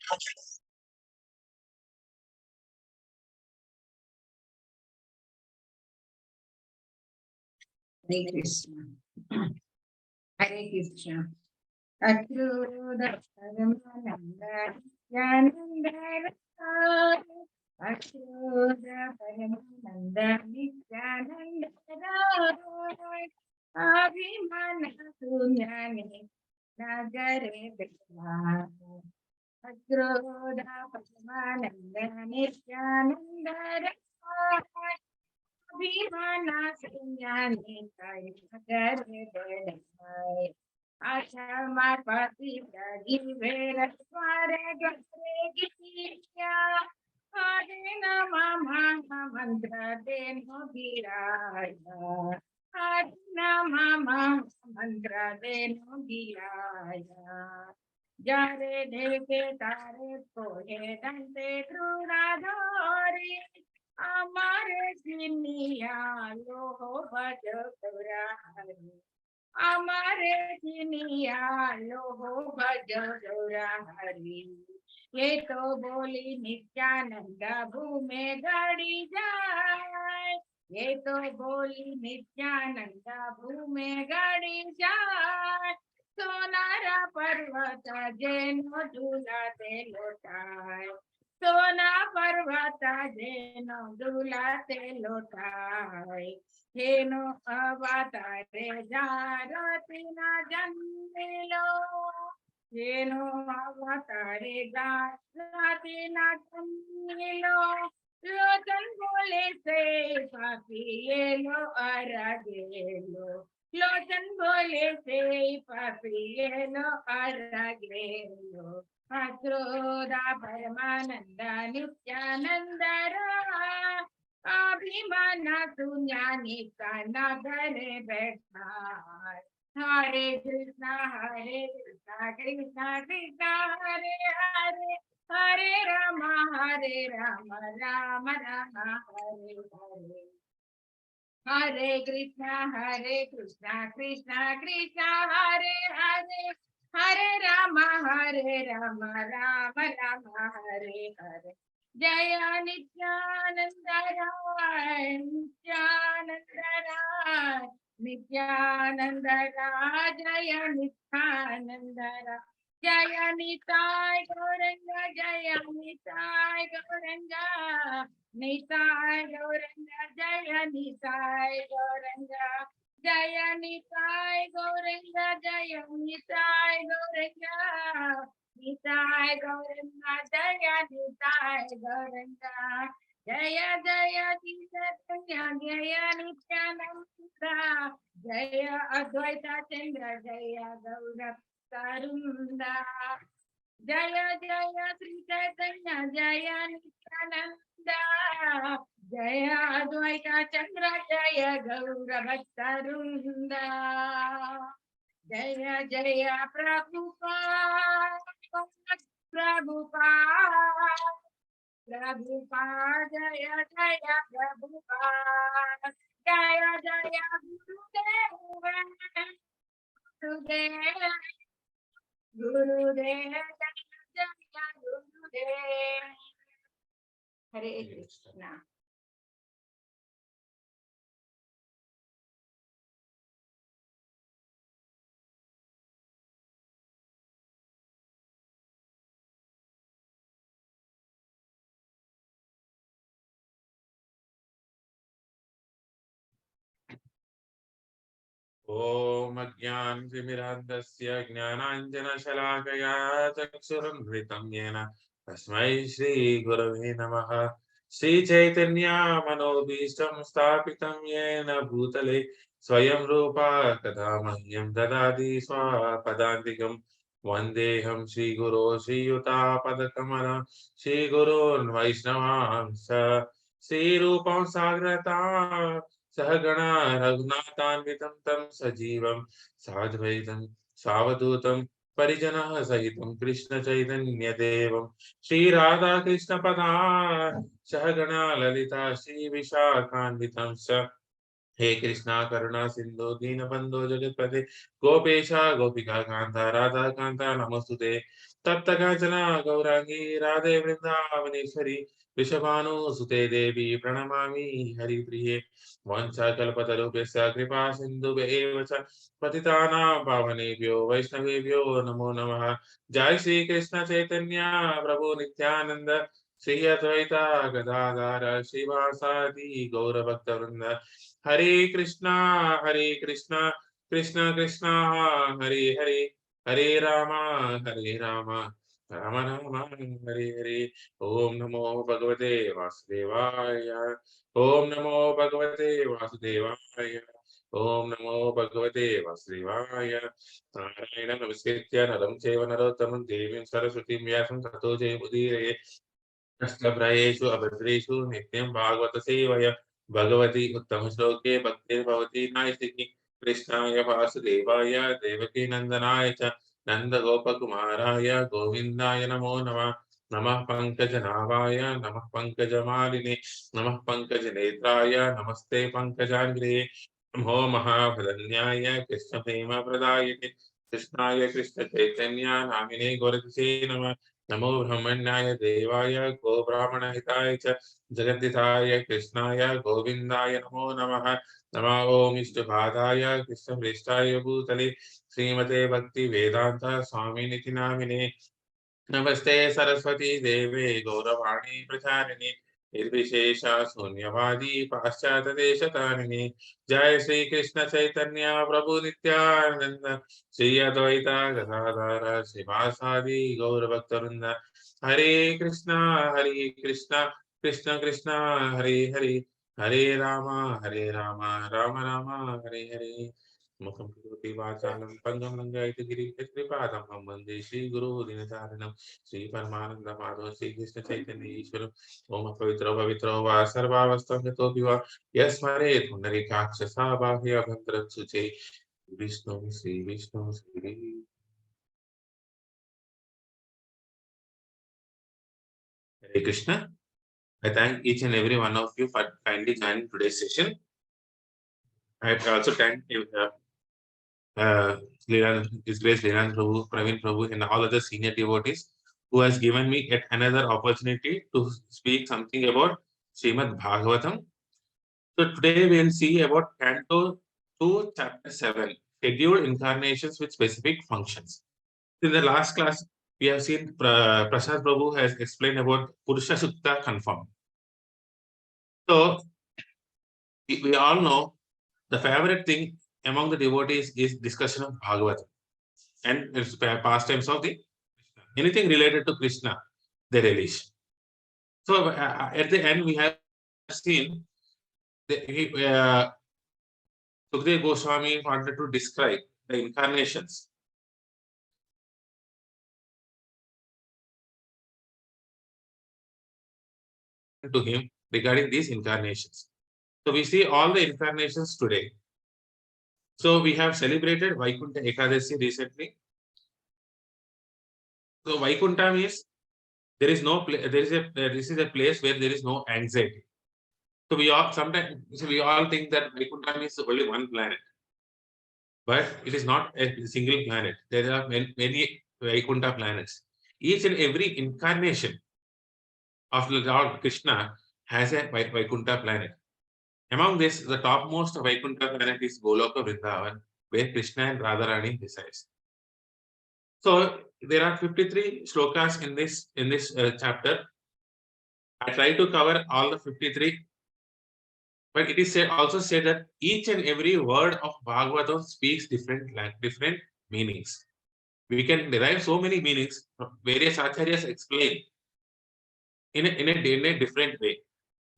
Hare Krishna. Hare Krishna. Achyuta Paramananda Nityananda Achyuta Paramananda Nityananda Abhimana Sunyani Nagare Bhikha Achyuta Paramananda Nityananda Abhimana Sunyani Nagare Bhikha Ashama pati pragi vera swara gare gitiya Adina mama mantra deno giraya Adina mama mantra deno giraya Jare deke tare kohe dante krudadori Amare siniya loho bhajapurari Amare दुनिया लोहो भजोरा हरि ये तो बोली नित्यानंद भूमे गड़ी जाए ये तो बोली नित्यानंद भूमे गड़ी जाए सोनारा पर्वत जेनो झूलाते लोटाए सोना पर्वत जेनो झूलाते लोटाए हेनो अवतारे जारतिना जन्मिलो हेनो अवतारे जारतिना जन्मिलो लोचन बोले से पापी ये लो अरगेलो लोचन बोले से पापी ये लो अरगेलो अक्रोधा परमानंदा नित्यानंदरा अभिमाना सुज्ञानी का नगर बैठा हरे कृष्णा कृष्णा कृष्णा हरे हरे हरे राम राम राम हरे हरे हरे कृष्णा कृष्णा कृष्णा हरे हरे हरे राम राम राम हरे हरे जय नित्यानंद राय नित्यानंद राय नित्यानंद राय जय नित्यानंद राय जय निताय गौरंग जय निताय गौरंग निताय गौरंग जय निताय गौरंग जय निताय गौरंग जय निताय गौरंग निताय गौरंगा जय निताय गौरंगा जय जय चैतन्य जय नित्यानंदा जय अद्वैत चंद्र जय गौर करुणा जय जय श्री चैतन्य जय नित्यानंदा जय अद्वैत चंद्र जय गौर भक्तवृंदा जय जय प्रभुपाद प्रभुपाद प्रभुपाद जय जय प्रभुपाद जय जय गुरुदेव गुरुदेव गुरुदेव जय जय गुरुदेव हरे कृष्णा ओम अज्ञानतिमिरान्धस्य ज्ञानाञ्जनशलाकया चक्षुरुन्मिलितं येन तस्मै श्रीगुरवे नमः। श्रीचैतन्यमनोभीष्टं स्थापितं येन भूतले स्वयं रूपा कदा मह्यं ददाति स्वपदान्तिकं वन्देऽहं श्रीगुरो श्रीयुतापदकमलं श्रीगुरोन् वैष्णवांश्च श्रीरूपं साग्रतां सहगणा रघुनाथान्वितं तं सजीवं साद्वैतं सावधूतं परिजनः सहितं कृष्ण चैतन्य देवं श्रीराधा कृष्ण पदान् सहगणा ललिता श्री विशाखान्वितं च हे कृष्णा करुणा सिंधु दीनबंधो जगत्पते गोपेशा गोपिका कांता राधा कांता नमोस्तुते तप्त कांचना गौरांगी राधे वृंदावनेश्वरी वृषभानुसुते देवी प्रणमामि हरिप्रिये वाञ्छाकल्पतरुभ्यश्च कृपा सिन्धुभ्येव च पतितानां पावनेभ्यो वैष्णवेभ्यो नमो नमः। जय श्री कृष्ण चैतन्य प्रभु नित्यानंद श्री अद्वैता गदाधर श्रीवासादि गौरभक्तवृंद। हरे कृष्णा कृष्णा कृष्णा हरे हरे हरे राम राम राम हरे हरे। ओम नमो भगवते वासुदेवाय। ओम नमो भगवते वासुदेवाय। ओम नमो भगवते वासुदेवाय। नारायणं नमस्कृत्य नरं चैव नरोत्तमं देवीं सरस्वतीं व्यासं ततो जयमुदीरये। अष्टभ्रयेषु अभद्रेषु नित्यं भागवत सेवया भगवती उत्तम श्लोके भक्तिर्भवती नायसिकी। कृष्णाय वासुदेवाय देवकी नंदनाय च नन्दगोपकुमाराय गोविन्दाय नमो नमः। नमः पंकजनाभाय नमः पंकजमालिने नमः पंकजनेत्राय नमस्ते पंकजाग्रे। नमो महाभदन्याय कृष्णप्रेमप्रदायिने कृष्णाय कृष्णचैतन्य नामिने गोरक्षे नमः। नमो ब्रह्मण्याय देवाय गो ब्राह्मणहिताय च जगद्दिताय कृष्णाय गोविन्दाय नमो नमः। नमः ओम इष्टपादाय कृष्णप्रेष्ठाय भूतले श्रीमते भक्ति वेदांत स्वामिनिति नामिने। नमस्ते सरस्वती देवे गौरवाणी प्रचारिणे निर्विशेष शून्यवादी पाश्चात्य देशतारिणे। जय श्री कृष्ण चैतन्य प्रभु नित्यानंद श्री अद्वैता गदाधर श्रीवासादि गौरभक्तवृंद। हरे कृष्णा कृष्णा कृष्णा हरे हरे हरे राम राम राम हरे हरे। मुखं करोति वाचालं पङ्गं लङ्घयति गिरिकृपादं वन्दे श्रीगुरो दिनचारिणं श्रीपरमानन्दमाधव श्रीकृष्ण चैतन्य ईश्वरम्। ओम पवित्रो पवित्रो वा सर्वावस्थं गतोऽपि वा यस्मरेत् पुण्डरीकाक्ष सा बाह्य अभ्यन्तरं शुचे Vishnu Shri. Hare Krishna. I thank each and every one of you for kindly joining today's session. I also thank His Grace Lilananda Prabhu, Praveen Prabhu, and all other senior devotees who has given me yet another opportunity to speak something about Srimad Bhagavatam. So today we will see about Canto 2, Chapter 7, Scheduled Incarnations with Specific Functions. In the last class, we have seen Prasad Prabhu has explained about Purusha Sukta confirmed. So we all know the favorite thing among the devotees is discussion of Bhagavatam and its pastimes of the anything related to Krishna, they relish. So at the end, we have seen Sukdev Goswami wanted to describe the incarnations. To him regarding these incarnations. So we see all the incarnations today. So we have celebrated Vaikuntha Ekadasi recently. So Vaikuntha means there is no this is a place where there is no anxiety. So we all think that Vaikuntha means only one planet, but it is not a single planet. There are many Vaikuntha planets. Each and every incarnation of Lord Krishna has a Vaikuntha planet. Among this, the topmost Vaikuntha planet is Goloka Vrindavan, where Krishna and Radharani resides. So there are 53 shlokas in this chapter. I try to cover all the 53, but it is also said that each and every word of Bhagavatam speaks different meanings. We can derive so many meanings. Various acharyas explain in a different way,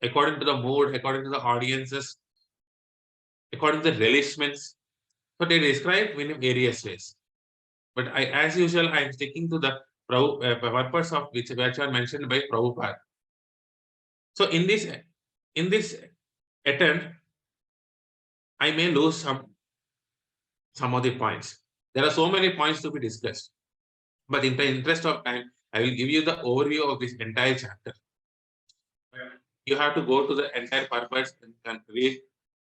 according to the mood, according to the audiences, according to the relishments. So they describe in various ways. But as usual, I am sticking to the purpose of which are mentioned by Prabhupada. So in this attempt, I may lose some of the points. There are so many points to be discussed. But in the interest of time, I will give you the overview of this entire chapter. You have to go to the entire purpose and read.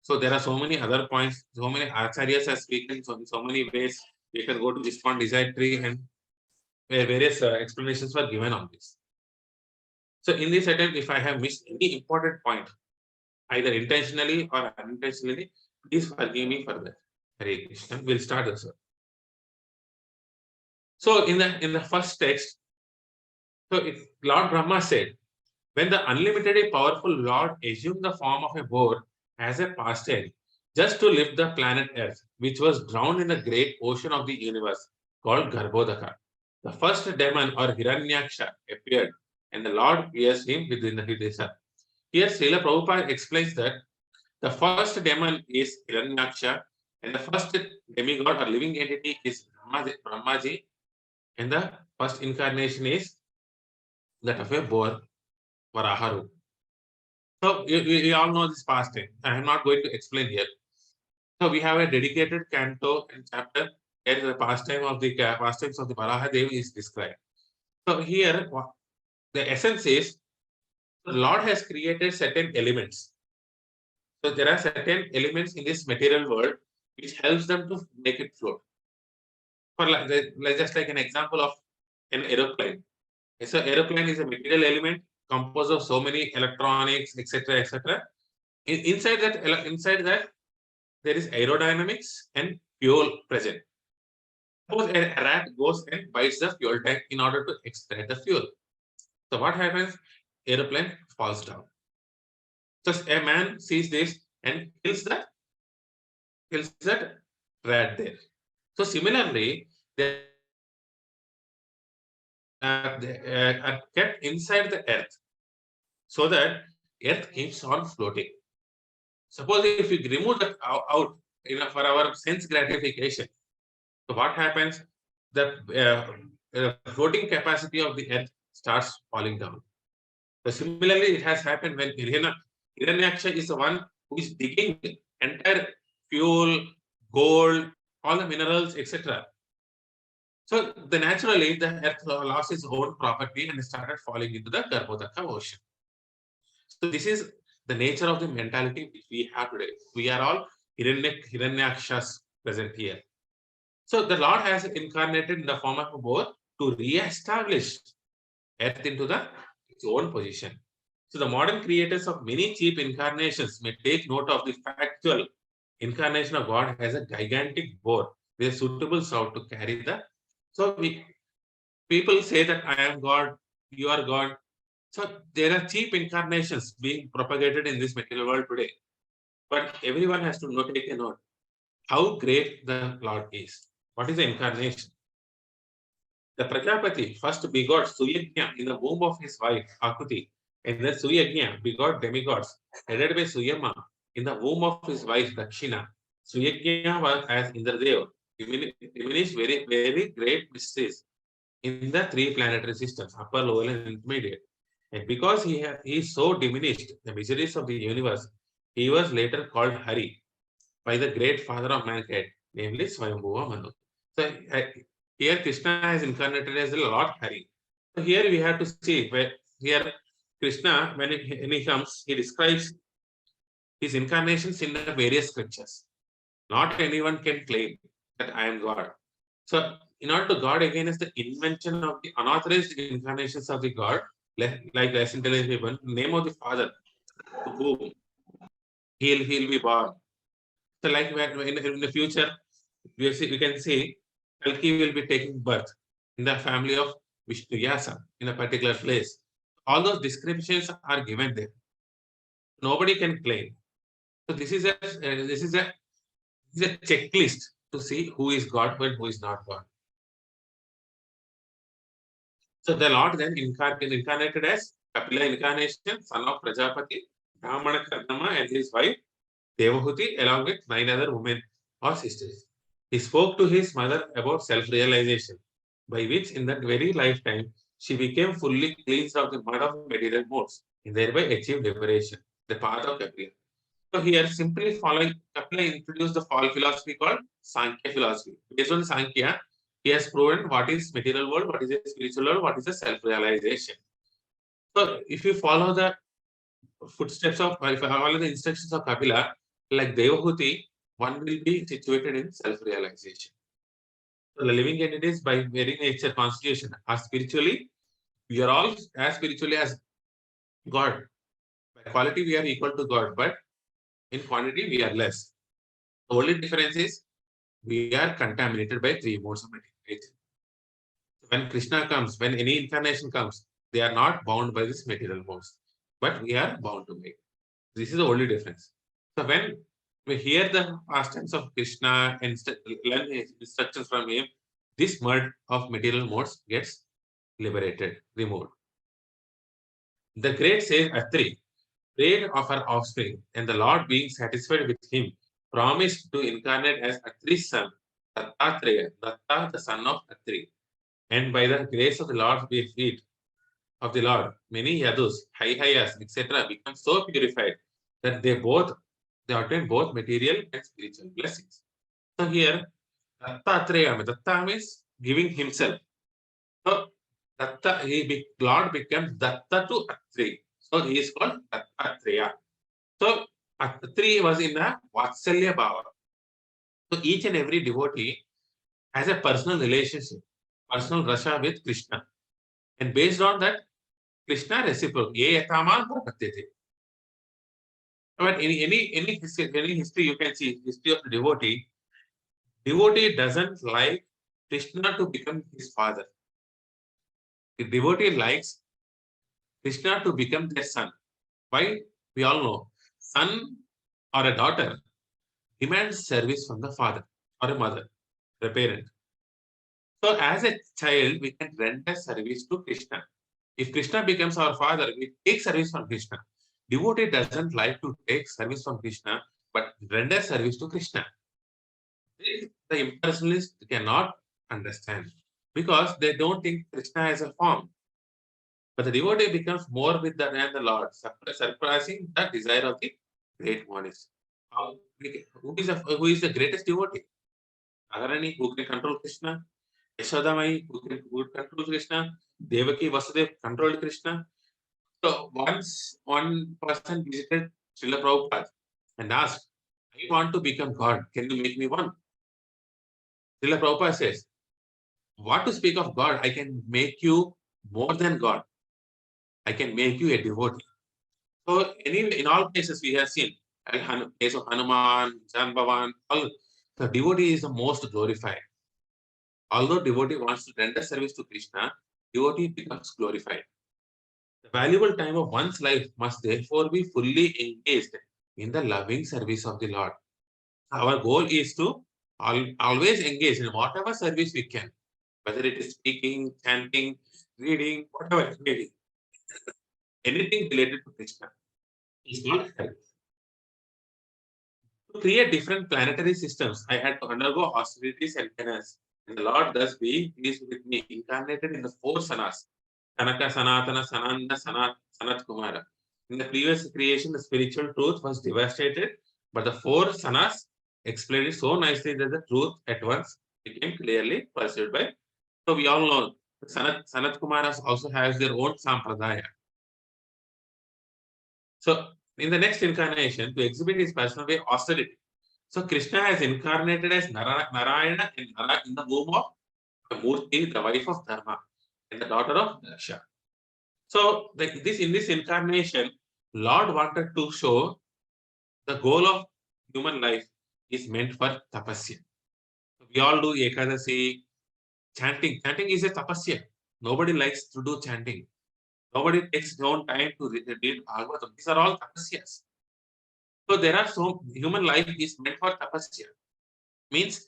So there are so many other points, so many acharyas are speaking so many ways. You can go to ISKCON Desire Tree and where various explanations were given on this. So in this attempt, if I have missed any important point, either intentionally or unintentionally, please forgive me for that. Hare Krishna. We'll start this. So in the first text, so Lord Brahma said, when the unlimitedly powerful Lord assumed the form of a boar as a pastime, just to lift the planet Earth, which was drowned in the great ocean of the universe called Garbhodaka. The first demon or Hiranyaksha appeared, and the Lord pierced him within the Hridaya. Here, Srila Prabhupada explains that the first demon is Hiranyaksha, and the first demigod or living entity is Brahmaji, and the first incarnation is that of a boar, Varaharu. So we all know this past tense. I am not going to explain here. So we have a dedicated canto and chapter where the pastimes of the Varaha Devi is described. So here the essence is the Lord has created certain elements. So there are certain elements in this material world which helps them to make it float. For just like an example of an aeroplane. So aeroplane is a material element composed of so many electronics, etc., etc. Inside that there is aerodynamics and fuel present. Suppose a rat goes and bites the fuel tank in order to extract the fuel. So what happens? Aeroplane falls down. So a man sees this and kills that rat there. So similarly, they are kept inside the earth so that earth keeps on floating. Suppose if we remove that out for our sense gratification, so what happens? The floating capacity of the earth starts falling down. So similarly, it has happened when Hiranyaksha is the one who is digging entire fuel, gold, all the minerals, etc. So naturally, the earth lost its own property and started falling into the Garbhodaka ocean. So this is the nature of the mentality which we have today. We are all Hiranyakshas present here. So the Lord has incarnated in the form of a boar to re-establish earth into its own position. So the modern creators of many cheap incarnations may take note of the factual incarnation of God as a gigantic boar with a suitable sound to carry the. So people say that I am God, you are God. So there are cheap incarnations being propagated in this material world today. But everyone has to take a note how great the Lord is. What is the incarnation? The Prajapati first begot Suyagnya in the womb of his wife Akuti, and then Suyagnya begot demigods headed by Suyama in the womb of his wife Dakshina. Suyagnya was as Indradev, diminished very, very great mysteries in the three planetary systems, upper, lower, and intermediate. And because he is so diminished the miseries of the universe, he was later called Hari by the great father of mankind, namely Swayambhuva Manu. So here Krishna has incarnated as the Lord Hari. So here we have to see where here Krishna, when he comes, he describes his incarnations in the various scriptures. Not anyone can claim that I am God. So in order to God again is the invention of the unauthorized incarnations of the God, like less intelligent people, name of the Father to whom he'll be born. So like in the future, we can see Kalki will be taking birth in the family of Vishnu Yasa in a particular place. All those descriptions are given there. Nobody can claim. So this is a checklist to see who is God and who is not God. So the Lord then incarnated as Kapila incarnation, son of Prajapati, Brahmana Karnama and his wife Devahuti, along with 9 other women or sisters. He spoke to his mother about self-realization, by which in that very lifetime she became fully cleansed of the mud of material modes and thereby achieved liberation, the path of Kapila. So here, simply following, Kapila introduced the philosophy called Sankhya philosophy. Based on Sankhya, he has proven what is material world, what is a spiritual world, what is a self-realization. So if you follow the footsteps of, if I follow the instructions of Kapila, like Devahuti, one will be situated in self-realization. So the living entities by very nature constitution are spiritually, we are all as spiritually as God. By quality, we are equal to God, but in quantity, we are less. The only difference is we are contaminated by three modes of material. When Krishna comes, when any incarnation comes, they are not bound by this material modes, but we are bound to by. This is the only difference. So when we hear the pastimes of Krishna and learn his instructions from him, this mud of material modes gets liberated, removed. The great sage Atri prayed of her offspring, and the Lord, being satisfied with him, promised to incarnate as Atri's son, Dattatreya, Datta, the son of Atri. And by the grace of the Lord's feet of the Lord, many Yadus, Haihayas, etc., become so purified that they obtain both material and spiritual blessings. So here, Datta means giving himself. So Datta, Lord becomes Datta to Atri. So he is called Dattatreya. So Atri was in a Vatsalya Bhava. So each and every devotee has a personal relationship, personal rasha with Krishna. And based on that, Krishna reciprocal. Ye yathaman prapatete. But any history you can see, history of the devotee, devotee doesn't like Krishna to become his father. The devotee likes Krishna to become their son. Why? We all know. Son or a daughter demands service from the father or a mother, the parent. So as a child, we can render service to Krishna. If Krishna becomes our father, we take service from Krishna. Devotee doesn't like to take service from Krishna, but render service to Krishna. The impersonalist cannot understand because they don't think Krishna has a form. But the devotee becomes more with the than the Lord, surprising the desire of the great monist. Who is the greatest devotee? Agarani, who can control Krishna? Yashodamai, who control Krishna? Devaki Vasudev controlled Krishna. So once one person visited Srila Prabhupada and asked, I want to become God. Can you make me one? Srila Prabhupada says, what to speak of God? I can make you more than God. I can make you a devotee. So in all cases we have seen, case of Hanuman, Janbavan, all the devotee is the most glorified. Although devotee wants to render service to Krishna, devotee becomes glorified. The valuable time of one's life must therefore be fully engaged in the loving service of the Lord. Our goal is to always engage in whatever service we can, whether it is speaking, chanting, reading, whatever it may be. Anything related to Krishna is not help. To create different planetary systems, I had to undergo austerities and penance. And the Lord thus being pleased with me, incarnated in the four sanas, Sanaka, Sanatana, Sananda, Sanat Kumara. In the previous creation, the spiritual truth was devastated, but the four sanas explained it so nicely that the truth at once became clearly perceived by. So we all know Sanat Kumaras also has their own sampradaya. So in the next incarnation, to exhibit his personal way austerity. So Krishna has incarnated as Narayana in the womb of Murti, the wife of Dharma, and the daughter of Daksha. So in this incarnation, Lord wanted to show the goal of human life is meant for tapasya. We all do Ekadasi, chanting. Chanting is a tapasya. Nobody likes to do chanting. Nobody takes their own time to read Bhagavatam. These are all tapasyas. So there are human life is meant for tapasya. Means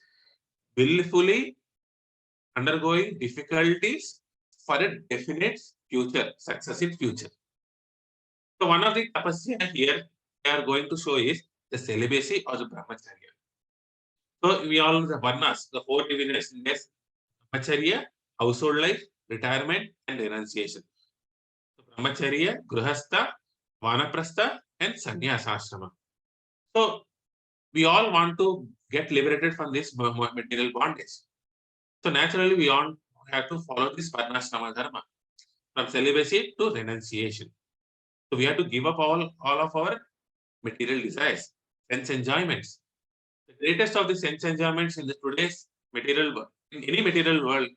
willfully undergoing difficulties for a definite future, success in future. So one of the tapasya here we are going to show is the celibacy or the brahmacharya. So we all the varnas, the four divisions, yes, brahmacharya, household life, retirement, and renunciation. So brahmacharya, grihastha, vanaprastha, and sannyasashrama. So we all want to get liberated from this material bondage. So naturally, we all have to follow this varnashrama dharma from celibacy to renunciation. So we have to give up all of our material desires, sense enjoyments. The greatest of the sense enjoyments in the today's material in any material world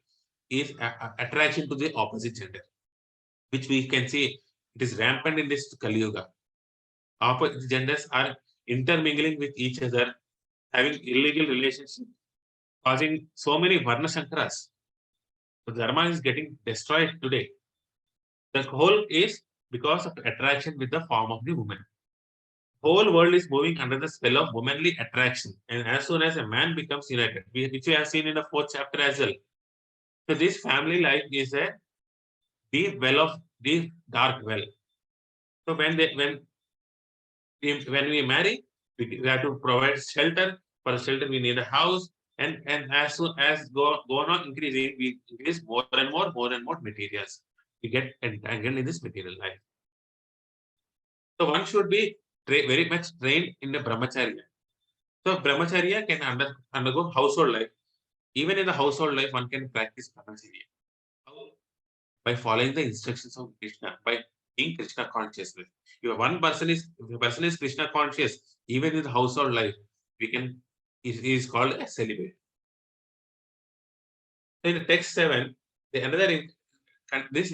is attraction to the opposite gender, which we can see it is rampant in this Kali Yuga. Opposite genders are intermingling with each other, having illegal relationships, causing so many Varna Shankaras. The Dharma is getting destroyed today. The whole is because of attraction with the form of the woman. Whole world is moving under the spell of womanly attraction. And as soon as a man becomes united, which we have seen in the 4th chapter as well. So this family life is a deep dark well. So when we marry, we have to provide shelter. For shelter, we need a house, and as soon as go on increasing, we increase more and more materials. We get entangled in this material life. So one should be very much trained in the brahmacharya. So brahmacharya can undergo household life. Even in the household life, one can practice brahmacharya. How? By following the instructions of Krishna, by being Krishna conscious. If the person is Krishna conscious, even in the household life, we can is called a celibate. In the text 7, the another this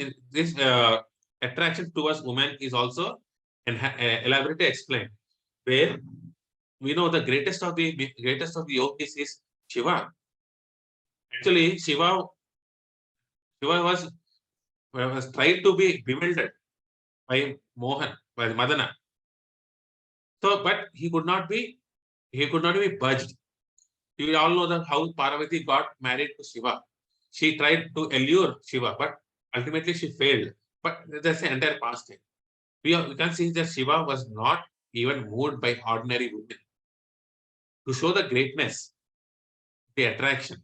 attraction towards women is also elaborately explained, where we know the greatest of the yogis is Shiva. Actually, Shiva was tried to be bewildered by Mohan, by Madana. So, but he could not be budged. You all know that how Parvati got married to Shiva. She tried to allure Shiva, but ultimately she failed. But that's the entire past time. We can see that Shiva was not even moved by ordinary women. To show the greatness, the attraction,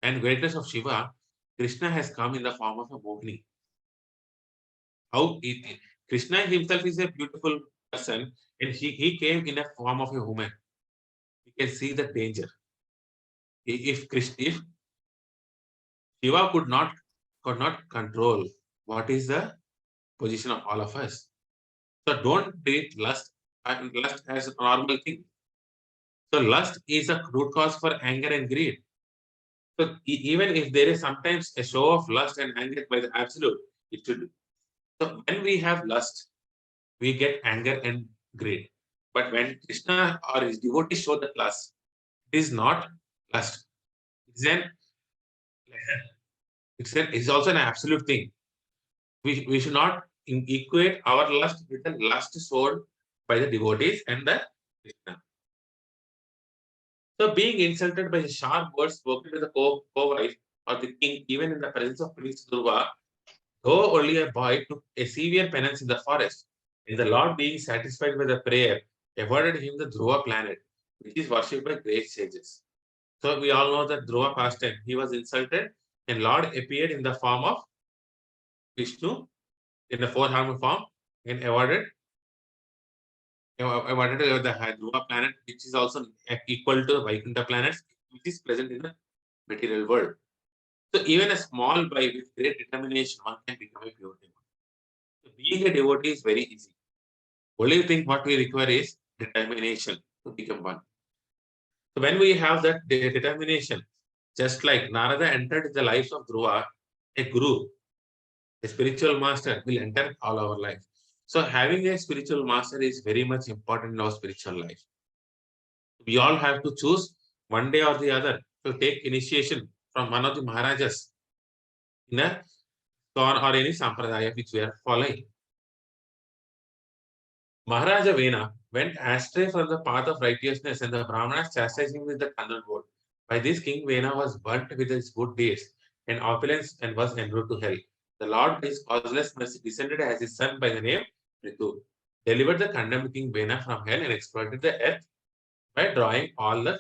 and greatness of Shiva, Krishna has come in the form of a Mohini. Krishna himself is a beautiful person, and he came in a form of a woman. You can see the danger. If Shiva could not control what is the position of all of us. So don't treat lust as a normal thing. So lust is a root cause for anger and greed. So even if there is sometimes a show of lust and anger by the absolute, it should. So when we have lust, we get anger and greed. But when Krishna or his devotees show that lust, it is not lust. It's also an absolute thing. We should not equate our lust with the lust sold by the devotees and the Krishna. So being insulted by the sharp words spoken to the co-wife or the king, even in the presence of Prince Dhruva, though only a boy, took a severe penance in the forest. And the Lord, being satisfied with the prayer, awarded him the Dhruva planet, which is worshipped by great sages. So we all know that Dhruva pastime. He was insulted, and Lord appeared in the form of Vishnu, in the four-armed form, and awarded the Dhruva planet, which is also equal to Vaikuntha planets, which is present in the material world. So even a small boy with great determination, one can become a pure devotee. So being a devotee is very easy. Only thing what we require is determination to become one. So when we have that determination, just like Narada entered the lives of Dhruva, a guru, a spiritual master will enter all our life. So having a spiritual master is very much important in our spiritual life. We all have to choose one day or the other to take initiation from one of the Maharajas in a Kon or any Sampradaya which we are following. Maharaja Vena went astray from the path of righteousness, and the Brahmanas chastised him with the thunderbolt bolt. By this, King Vena was burnt with his good deeds and opulence and was en route to hell. The Lord, by his causeless mercy, descended as his son by the name Ritu, delivered the condemned King Vena from hell and exploited the earth by drawing all the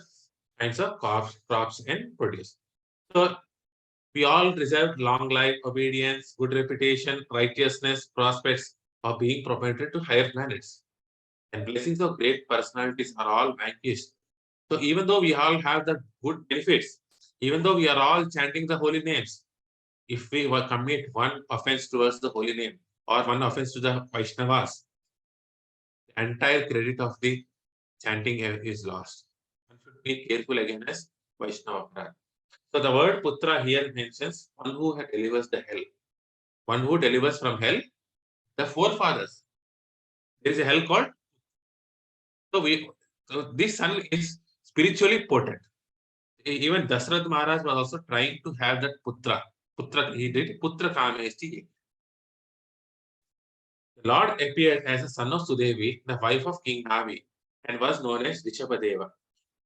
kinds of crops and produce. So we all deserve long life, obedience, good reputation, righteousness, prospects of being promoted to higher planets. And blessings of great personalities are all vanquished. So even though we all have the good benefits, even though we are all chanting the holy names, if we commit one offense towards the holy name or one offense to the Vaishnavas, the entire credit of the chanting is lost. One should be careful against Vaishnava. So the word putra here mentions one who delivers the hell, one who delivers from hell, the forefathers. There is a hell called. So this son is spiritually potent. Even Dasrath Maharaj was also trying to have that putra. Putra, he did putra kamesti. The Lord appeared as a son of Sudevi, the wife of King Navi, and was known as Rishabhadeva.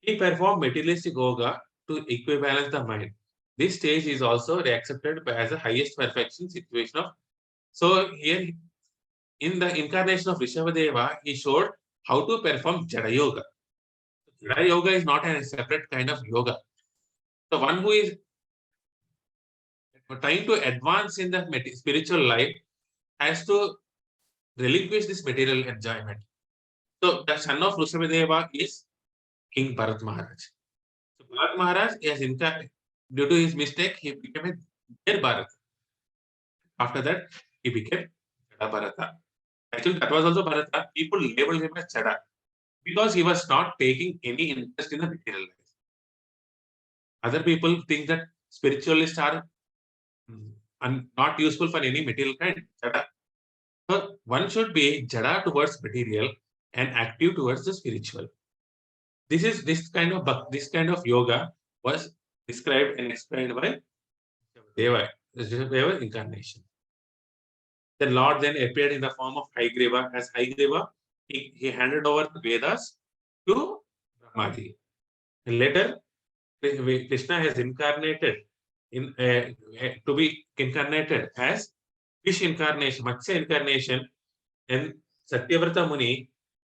He performed materialistic yoga to equivalence the mind. This stage is also accepted as the highest perfection situation of. So here, in the incarnation of Rishabhadeva, he showed how to perform Jada Yoga. Jada Yoga is not a separate kind of yoga. The one who is trying to advance in the spiritual life has to relinquish this material enjoyment. So the son of Rishabhadeva is King Bharat Maharaj. So Bharat Maharaj is due to his mistake, he became a dead Bharat. After that, he became Chada Bharata. Actually, that was also Bharata. People labeled him as Chada because he was not taking any interest in the material life. Other people think that spiritualists are not useful for any material kind. Chada. So one should be Jada towards material and active towards the spiritual. This kind of yoga was described and explained by Deva, Deva incarnation. The Lord then appeared in the form of Haigreva. As Haigreva, he handed over the Vedas to Brahmaji. And later, Krishna has incarnated to be incarnated as fish incarnation, Matsya incarnation, and Satyavrata Muni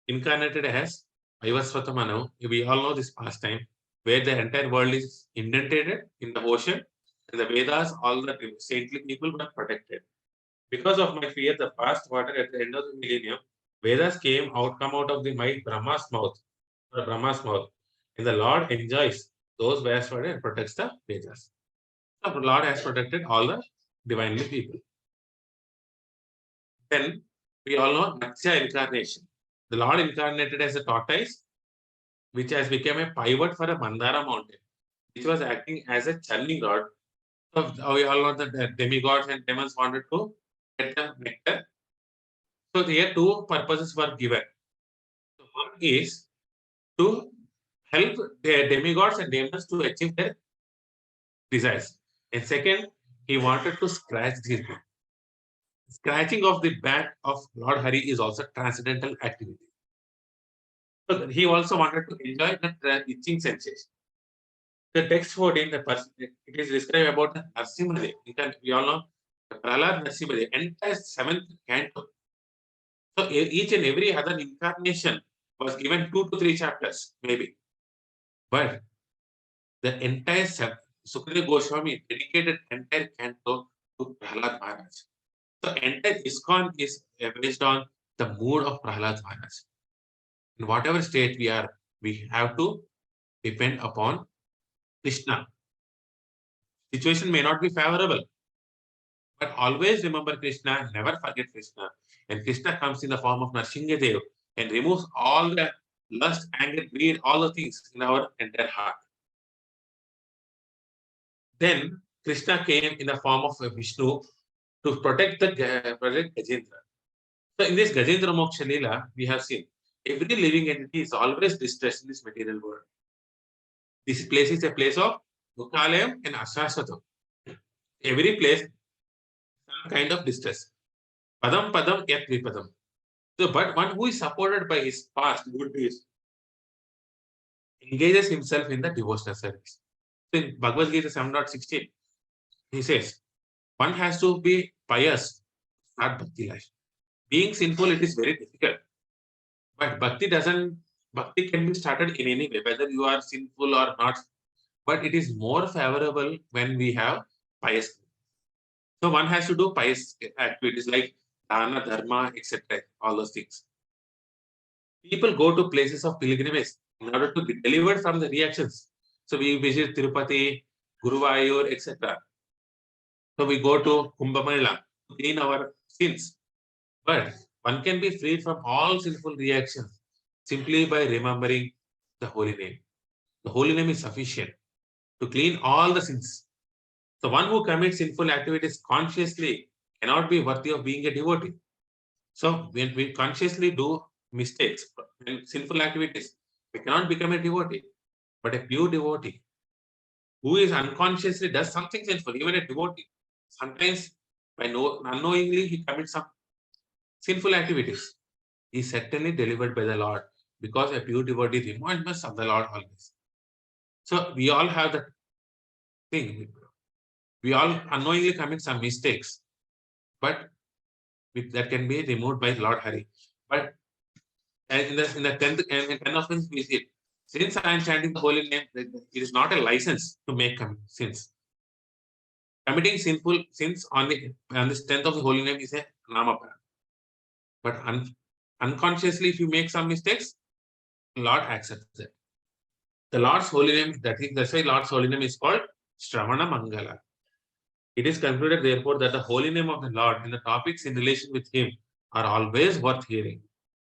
incarnated as Vaivasvata Manu. We all know this pastime, where the entire world is indented in the ocean, and the Vedas, all the saintly people were protected. Because of my fear, the fast water at the end of the millennium, Vedas come out of the my Brahma's mouth, and the Lord enjoys those Vedas water and protects the Vedas. So the Lord has protected all the divinely people. Then we all know Matsya incarnation. The Lord incarnated as a tortoise, which has become a pivot for a Mandara mountain, which was acting as a churning rod. So we all know that the demigods and demons wanted to get the nectar. So here two purposes were given. So one is to help the demigods and demons to achieve their desires. And second, he wanted to scratch the scratching of the back of Lord Hari is also transcendental activity. So he also wanted to enjoy the itching sensation. The text 14, it is described about the Narsimha. We all know the Prahlad Narsimha, the entire 7th canto. So each and every other incarnation was given 2 to 3 chapters, maybe. But the entire Sukadeva Goswami dedicated entire canto to Prahlad Maharaj. So entire ISKCON is based on the mood of Prahlad Maharaj. In whatever state we are, we have to depend upon Krishna. Situation may not be favorable, but always remember Krishna, never forget Krishna. And Krishna comes in the form of Narsinghadev and removes all the lust, anger, greed, all the things in our entire heart. Then Krishna came in the form of Vishnu to protect Gajendra. So in this Gajendra Moksha Leela, we have seen every living entity is always distressed in this material world. This place is a place of Dukalayam and Ashaswatam. Every place, some kind of distress. Padam Padam Yat Vipadam. So, but one who is supported by his past good deeds engages himself in the devotional service. So in Bhagavad Gita 7.16, he says, one has to be pious, not bhakti life. Being sinful, it is very difficult. But bhakti can be started in any way, whether you are sinful or not. But it is more favorable when we have pious. So one has to do pious activities like dana, dharma, etc. All those things. People go to places of pilgrimage in order to be delivered from the reactions. So we visit Tirupati, Guruvayur, etc. So we go to Kumbh Mela to clean our sins. But one can be freed from all sinful reactions simply by remembering the holy name. The holy name is sufficient. to clean all the sins. The one who commits sinful activities consciously cannot be worthy of being a devotee. So when we consciously do mistakes and sinful activities, we cannot become a devotee. But a pure devotee who is unconsciously does something sinful, even a devotee, sometimes unknowingly he commits some sinful activities, is certainly delivered by the Lord, because a pure devotee reminds us of the Lord always. So we all have that thing. We all unknowingly commit some mistakes, but that can be removed by Lord Hari. But in the 10th and 10 offense we see it. Since I am chanting the holy name, it is not a license to make sins. Committing sinful sins on the strength of the holy name is a namapara. But unconsciously, if you make some mistakes, Lord accepts it. The Lord's holy name, that's why Lord's holy name is called Shravana Mangala. It is concluded, therefore, that the holy name of the Lord and the topics in relation with Him are always worth hearing.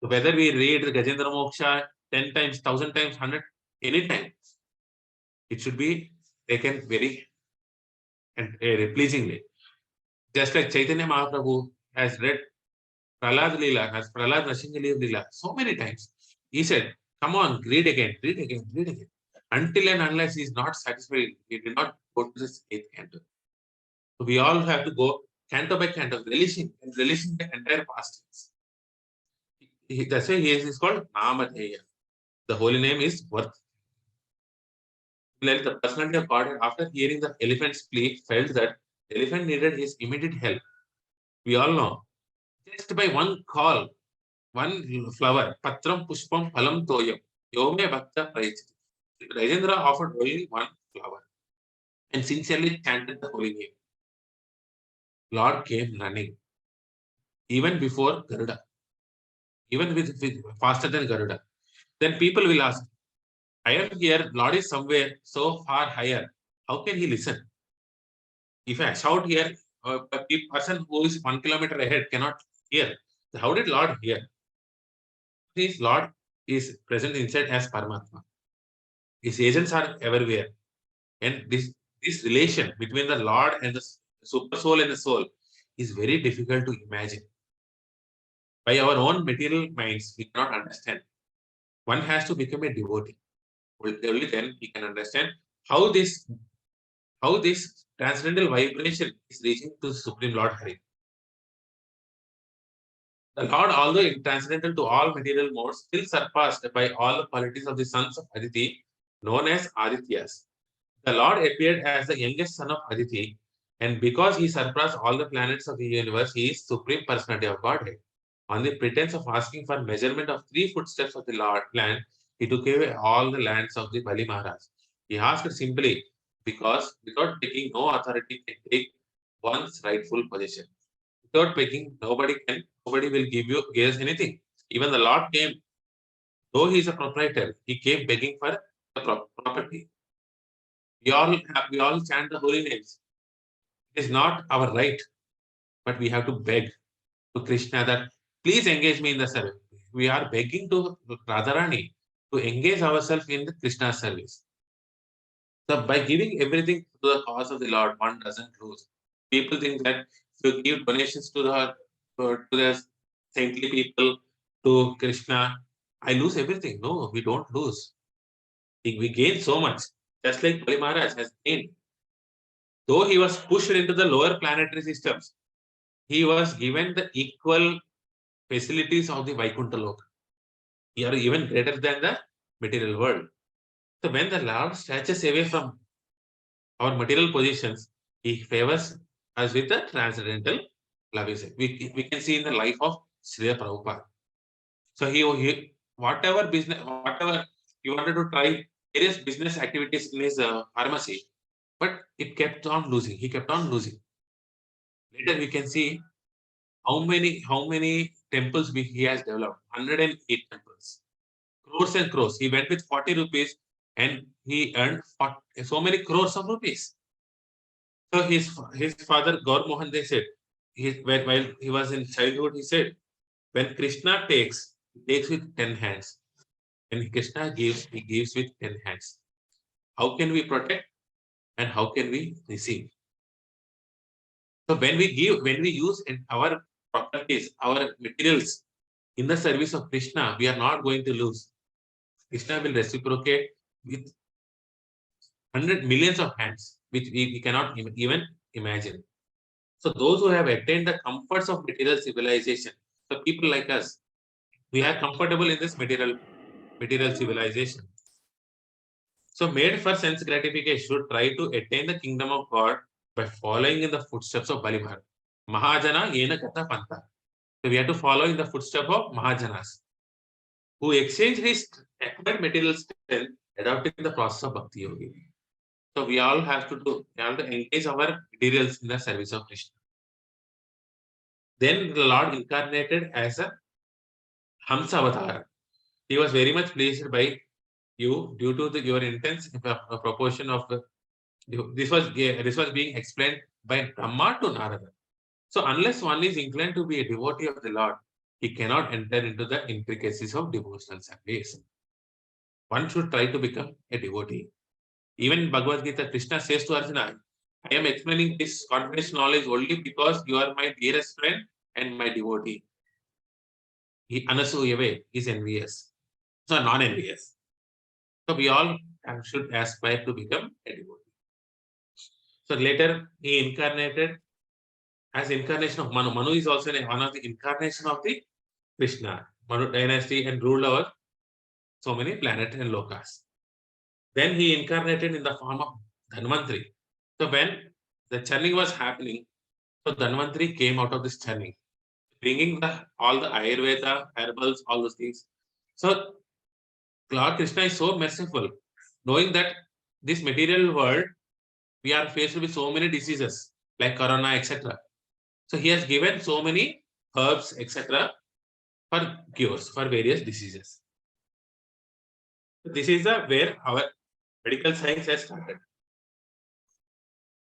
So whether we read the Gajendra Moksha 10 times, 1,000 times, 100, any time, it should be taken very and pleasingly. Just like Chaitanya Mahaprabhu has read Prahlad Leela, has Prahlad Nrsimha Leela so many times. He said, come on, read again, read again, read again. Until and unless he is not satisfied, he did not go to this 8th canto. So we all have to go canto by canto, relishing the entire past tense. That's why he is called Namadeya. The holy name is worth. Like the personality of God, after hearing the elephant's plea, felt that the elephant needed his immediate help. We all know. Just by one call, one flower, Patram Pushpam Phalam Toyam, Yome Bhakta Prayachiti. Rajendra offered only one flower and sincerely chanted the holy name. Lord came running, even before Garuda, even with faster than Garuda. Then people will ask, I am here, Lord is somewhere so far higher. How can he listen? If I shout here, a person who is 1 kilometer ahead cannot hear. How did Lord hear? His Lord is present inside as Paramatma. His agents are everywhere. And this relation between the Lord and the super soul and the soul is very difficult to imagine. By our own material minds, we cannot understand. One has to become a devotee. Only then he can understand how this transcendental vibration is reaching to the Supreme Lord Hari. The Lord, although transcendental to all material modes, still surpassed by all the qualities of the sons of Aditi, known as Adityas. The Lord appeared as the youngest son of Aditi, and because he surpassed all the planets of the universe, he is Supreme Personality of Godhead. On the pretense of asking for measurement of 3 footsteps of the land, he took away all the lands of the Bali Maharaj. He asked simply, because without taking, no authority can take one's rightful position. Without begging, nobody will give us anything. Even the Lord came, though he is a proprietor, he came begging for the property. We all chant the holy names. It is not our right, but we have to beg to Krishna that please engage me in the service. We are begging to Radharani to engage ourselves in the Krishna service. So by giving everything to the cause of the Lord, one doesn't lose. People think that if you give donations to the saintly people, to Krishna, I lose everything. No, we don't lose. We gain so much. Just like Bali Maharaj has gained. Though he was pushed into the lower planetary systems, he was given the equal facilities of the Vaikuntha Loka. They are even greater than the material world. So when the Lord snatches away from our material positions, he favors us with the transcendental love. We can see in the life of Srila Prabhupada. So whatever he wanted to try various business activities in his pharmacy, but it kept on losing. He kept on losing. Later we can see how many temples he has developed. 108 temples. Crores and crores. He went with 40 rupees and he earned so many crores of rupees. So his father Gaur Mohan, they said, while he was in childhood, he said, when Krishna takes, he takes with 10 hands. When Krishna gives, he gives with 10 hands. How can we protect? and how can we receive? So when we use our properties, our materials in the service of Krishna, we are not going to lose. Krishna will reciprocate with 100 millions of hands, which we cannot even imagine. So those who have attained the comforts of material civilization, so people like us, we are comfortable in this material civilization. So made for sense gratification should try to attain the kingdom of God by following in the footsteps of Balibhar. Mahajana yena kata panta. So we have to follow in the footsteps of Mahajanas, who exchanged his acquired material strength, adopting the process of Bhakti Yogi. So we all have to engage our materials in the service of Krishna. Then the Lord incarnated as a Hamsa avatar. He was very much pleased by you due to your intense proportion of this was being explained by Brahma to Narada. So unless one is inclined to be a devotee of the Lord, he cannot enter into the intricacies of devotional service. One should try to become a devotee. Even in Bhagavad Gita, Krishna says to Arjuna, I am explaining this confidential knowledge only because you are my dearest friend and my devotee. Anasuyave is envious. So non-envious. So we all should aspire to become a devotee. So later he incarnated as incarnation of Manu. Manu is also one of the incarnation of the Krishna, Manu dynasty, and ruled over so many planets and lokas. Then he incarnated in the form of Dhanvantri. So when the churning was happening, so Dhanvantri came out of this churning, bringing all the Ayurveda, herbals, all those things. So Lord Krishna is so merciful, knowing that this material world, we are faced with so many diseases like corona, etc. So he has given so many herbs, etc., for cures for various diseases. This is where our medical science has started.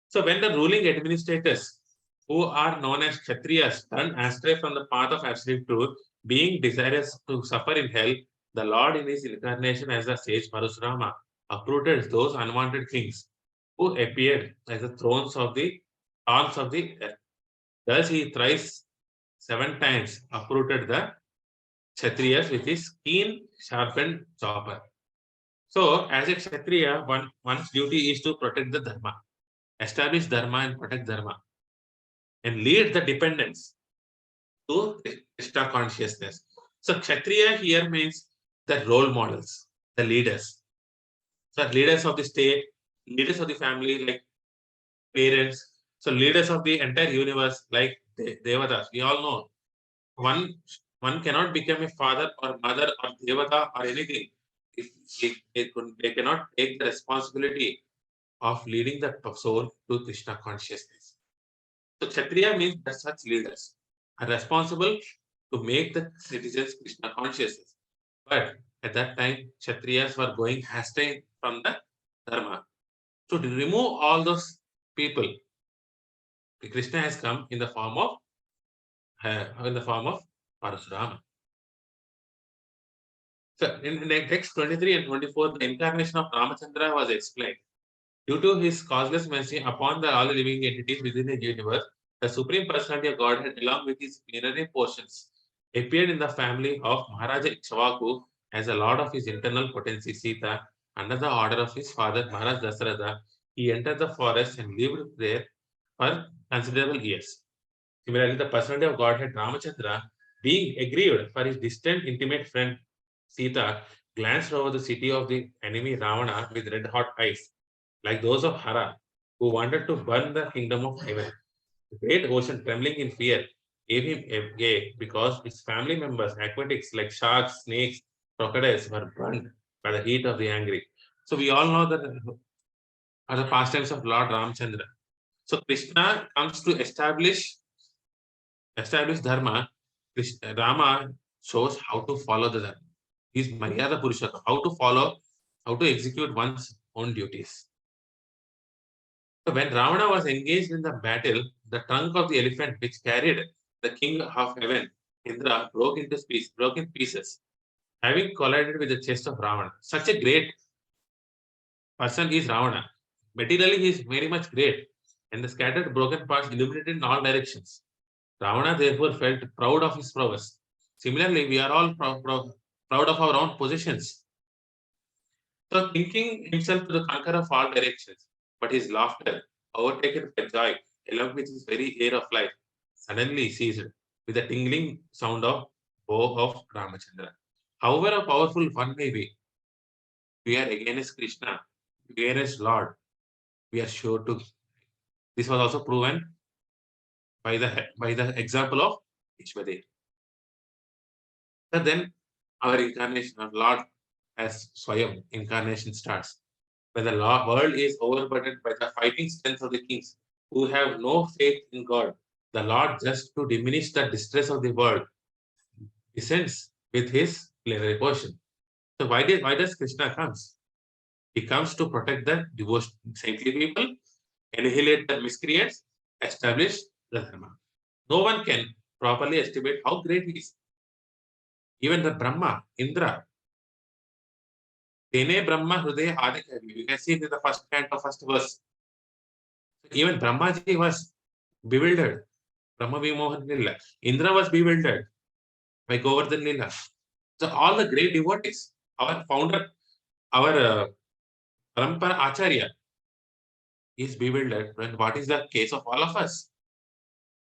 So when the ruling administrators, who are known as Kshatriyas, turn astray from the path of absolute truth, being desirous to suffer in hell, the Lord in his incarnation as the sage Parasurama uprooted those unwanted kings who appeared as the thrones of the arms of the earth. Thus he thrice 7 times uprooted the Kshatriyas with his keen sharpened chopper. So as a Kshatriya, one's duty is to protect the Dharma, establish Dharma and protect Dharma, and lead the dependents to Krishna consciousness. So Kshatriya here means the role models, the leaders. So leaders of the state, leaders of the family, like parents. So leaders of the entire universe, like Devatas. We all know one cannot become a father or mother or Devata or anything if they cannot take the responsibility of leading the soul to Krishna consciousness. So Kshatriya means that such leaders are responsible to make the citizens Krishna consciousness. But at that time, Kshatriyas were going astray from the Dharma. So to remove all those people, Krishna has come in the form of Parasurama. So in the text 23 and 24, the incarnation of Ramachandra was explained. Due to his causeless mercy upon all the living entities within the universe, the Supreme Personality of Godhead, along with his plenary portions, appeared in the family of Maharaja Ikshvaku as a lord of his internal potency Sita. Under the order of his father Maharaj Dasratha, he entered the forest and lived there for considerable years. Similarly, the personality of Godhead Ramachandra, being aggrieved for his distant intimate friend Sita, glanced over the city of the enemy Ravana with red hot eyes, like those of Hara, who wanted to burn the kingdom of heaven. The great ocean, trembling in fear, gave him a gay because its family members, aquatics like sharks, snakes, crocodiles, were burned by the heat of the angry. So we all know that are the pastimes of Lord Ramchandra. So Krishna comes to establish dharma. Rama shows how to follow the dharma. He's Maryada Purushottam, how to follow, how to execute one's own duties. So when Ravana was engaged in the battle, the trunk of the elephant which carried the king of heaven, Indra, broke in pieces, having collided with the chest of Ravana. Such a great person is Ravana. Materially, he is very much great, and the scattered broken parts illuminated in all directions. Ravana therefore felt proud of his prowess. Similarly, we are all proud of our own possessions. So, thinking himself to the conqueror of all directions, but his laughter, overtaken by joy, along with his very air of life, suddenly ceased with the tingling sound of bow of Ramachandra. However powerful one may be, we are against Krishna, against Lord, we are sure to. This was also proven by the example of Ishwadev. So then our incarnation of Lord as Swayam incarnation starts. When the world is overburdened by the fighting strength of the kings who have no faith in God, the Lord, just to diminish the distress of the world, descends with his plenary portion. So why does Krishna comes? He comes to protect the devotion, saintly people, annihilate the miscreants, establish the dharma. No one can properly estimate how great he is. Even the Brahma, Indra, Tene Brahma Hruday Adikavi. You can see in the first canto, first verse. Even Brahmaji was bewildered. Brahma Vimohan Lila. Indra was bewildered by Govardhan Lila. So all the great devotees, our founder, our Parampara Acharya is bewildered. And what is the case of all of us?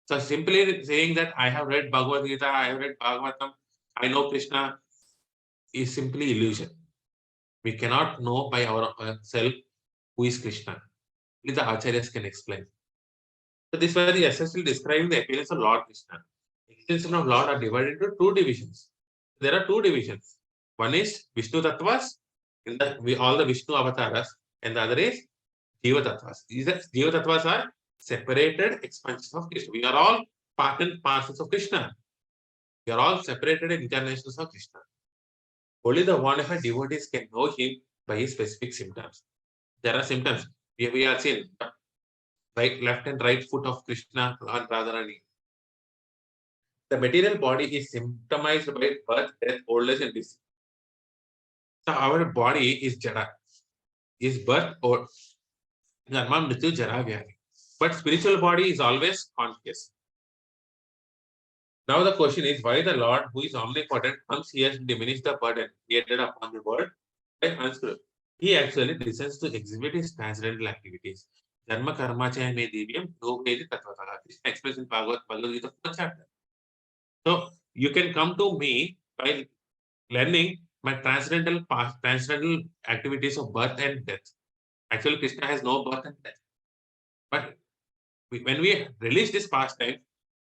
So simply saying that I have read Bhagavad Gita, I have read Bhagavatam, I know Krishna is simply illusion. We cannot know by ourselves who is Krishna. Only the Acharyas can explain. So this was the essentially describing the appearance of Lord Krishna. Extension of Lord are divided into two divisions. There are two divisions. One is Vishnu Tattvas, all the Vishnu avatars, and the other is Jiva Tattvas. These Jiva Tattvas are separated expansions of Krishna. We are all part and parcels of Krishna. We are all separated incarnations of Krishna. Only the wonderful devotees can know him by his specific symptoms. There are symptoms. We are seeing left and right foot of Krishna and Radharani. The material body is symptomized by birth, death, old age, and disease. So our body is jara, is birth or dharma, mrityu, jara, vyadi. But spiritual body is always conscious. Now the question is why the Lord, who is omnipotent, comes here to diminish the burden created upon the world by unscrew. He actually descends to exhibit his transcendental activities. Dharma karma chaya me divyam yogedi tattvataha. This expressed in Bhagavad Gita 4th chapter. So you can come to me by learning my transcendental activities of birth and death. Actually, Krishna has no birth and death. But when we release this pastime,